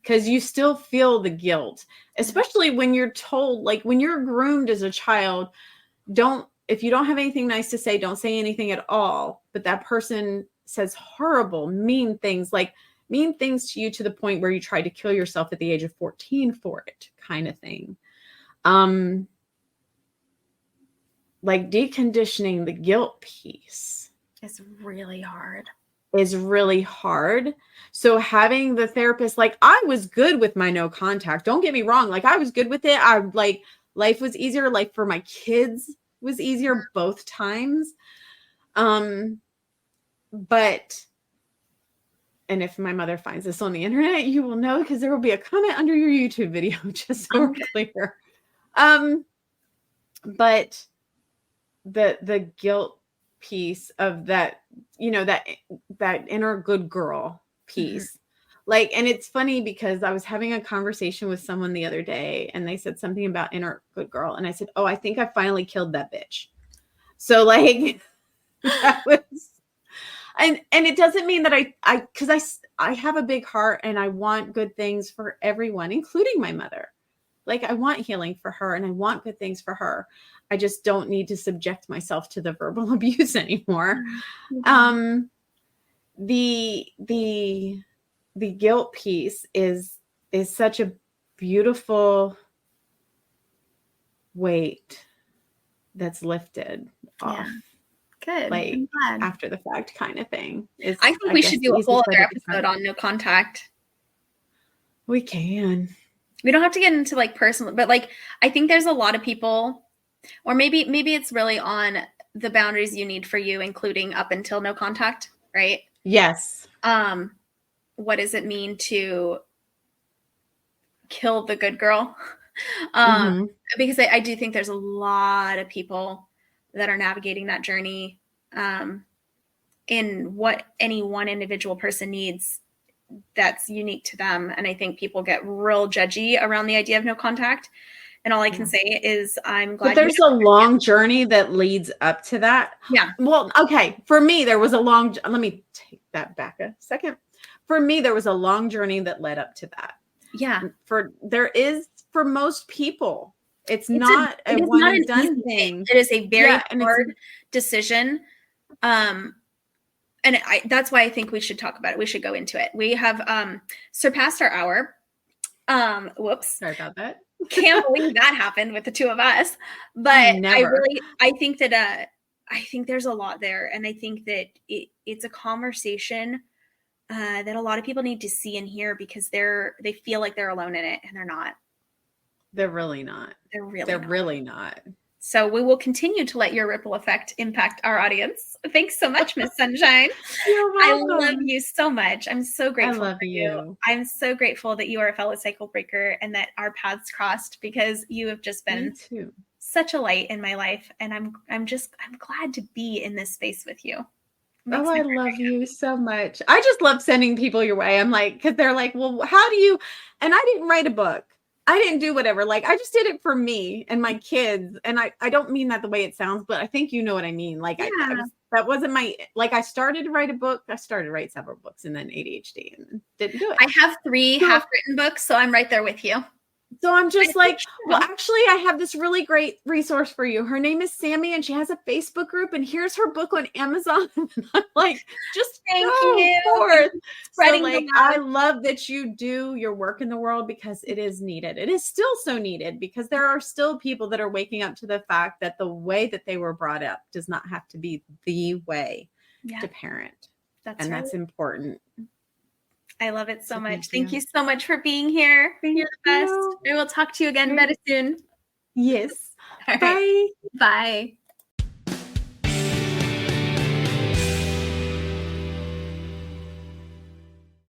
Speaker 2: Because you still feel the guilt, especially when you're told, like, when you're groomed as a child, if you don't have anything nice to say, don't say anything at all. But that person says horrible, mean things to you to the point where you try to kill yourself at the age of 14 for it, kind of thing. Like, deconditioning the guilt piece
Speaker 1: is really hard.
Speaker 2: So having the therapist, like, I was good with my no contact. Don't get me wrong. Like, I was good with it. Life was easier. Life for my kids was easier both times. But, and if my mother finds this on the internet, you will know, because there will be a comment under your YouTube video, just so we're clear. But the guilt piece of that, that inner good girl piece. And it's funny because I was having a conversation with someone the other day and they said something about inner good girl. And I said, oh, I think I finally killed that bitch. So that was, And it doesn't mean that because I have a big heart and I want good things for everyone, including my mother. Like, I want healing for her and I want good things for her. I just don't need to subject myself to the verbal abuse anymore.
Speaker 1: Mhm.
Speaker 2: The guilt piece is such a beautiful weight that's lifted off.
Speaker 1: Yeah. Good.
Speaker 2: Like,
Speaker 1: I'm glad.
Speaker 2: after the fact kind of thing. Is,
Speaker 1: I think
Speaker 2: I
Speaker 1: we
Speaker 2: guess,
Speaker 1: should
Speaker 2: the
Speaker 1: do a whole
Speaker 2: easiest way
Speaker 1: other
Speaker 2: to describe
Speaker 1: episode
Speaker 2: it.
Speaker 1: on no contact.
Speaker 2: We can.
Speaker 1: We don't have to get into like personal, but like I think there's a lot of people, or maybe it's really on the boundaries you need for you, including up until no contact, right?
Speaker 2: Yes.
Speaker 1: What does it mean to kill the good girl?
Speaker 2: Mhm.
Speaker 1: Because I do think there's a lot of people that are navigating that journey in what any one individual person needs that's unique to them. And I think people get real judgy around the idea of no contact. And all I can say is I'm glad.
Speaker 2: But there's a long journey that leads up to that.
Speaker 1: Yeah.
Speaker 2: Well, okay. For me, there was a long, let me take that back a second. For me, there was a long journey that led up to that.
Speaker 1: Yeah.
Speaker 2: For most people, it's not a one and done thing.
Speaker 1: It is a very hard decision. And that's why I think we should talk about it. We should go into it. We have surpassed our hour. Whoops.
Speaker 2: Sorry about that.
Speaker 1: Can't believe that happened with the two of us. But I think that I think there's a lot there. And I think that it's a conversation that a lot of people need to see and hear, because they feel like they're alone in it, and they're not.
Speaker 2: They're really not.
Speaker 1: They're really not. So we will continue to let your ripple effect impact our audience. Thanks so much, Miss Sunshine.
Speaker 2: You're welcome.
Speaker 1: I love you so much. I'm so grateful
Speaker 2: I love
Speaker 1: for you. I'm so grateful that you are a fellow cycle breaker and that our paths crossed, because you have just been such a light in my life. And I'm glad to be in this space with you.
Speaker 2: Oh, I love you so much. I just love sending people your way. I'm like, because they're like, well, how do you? And I didn't write a book. I didn't do whatever. Like, I just did it for me and my kids. And I don't mean that the way it sounds, but I think you know what I mean. Like, that wasn't my, like, I started to write a book. I started to write several books and then ADHD and didn't do it.
Speaker 1: I have 3 half-written books, so I'm right there with you.
Speaker 2: So I'm just like, well, actually, I have this really great resource for you. Her name is Sammy, and she has a Facebook group, and here's her book on Amazon. And I'm like, just
Speaker 1: thank you
Speaker 2: forth. So, like, I love that you do your work in the world, because it is needed. It is still so needed, because there are still people that are waking up to the fact that the way that they were brought up does not have to be the way to parent. That's important.
Speaker 1: I love it so much. Thank you so much for being here. You're the best. I will talk to you again very soon.
Speaker 2: Yes.
Speaker 1: All right.
Speaker 2: Bye.
Speaker 1: Bye.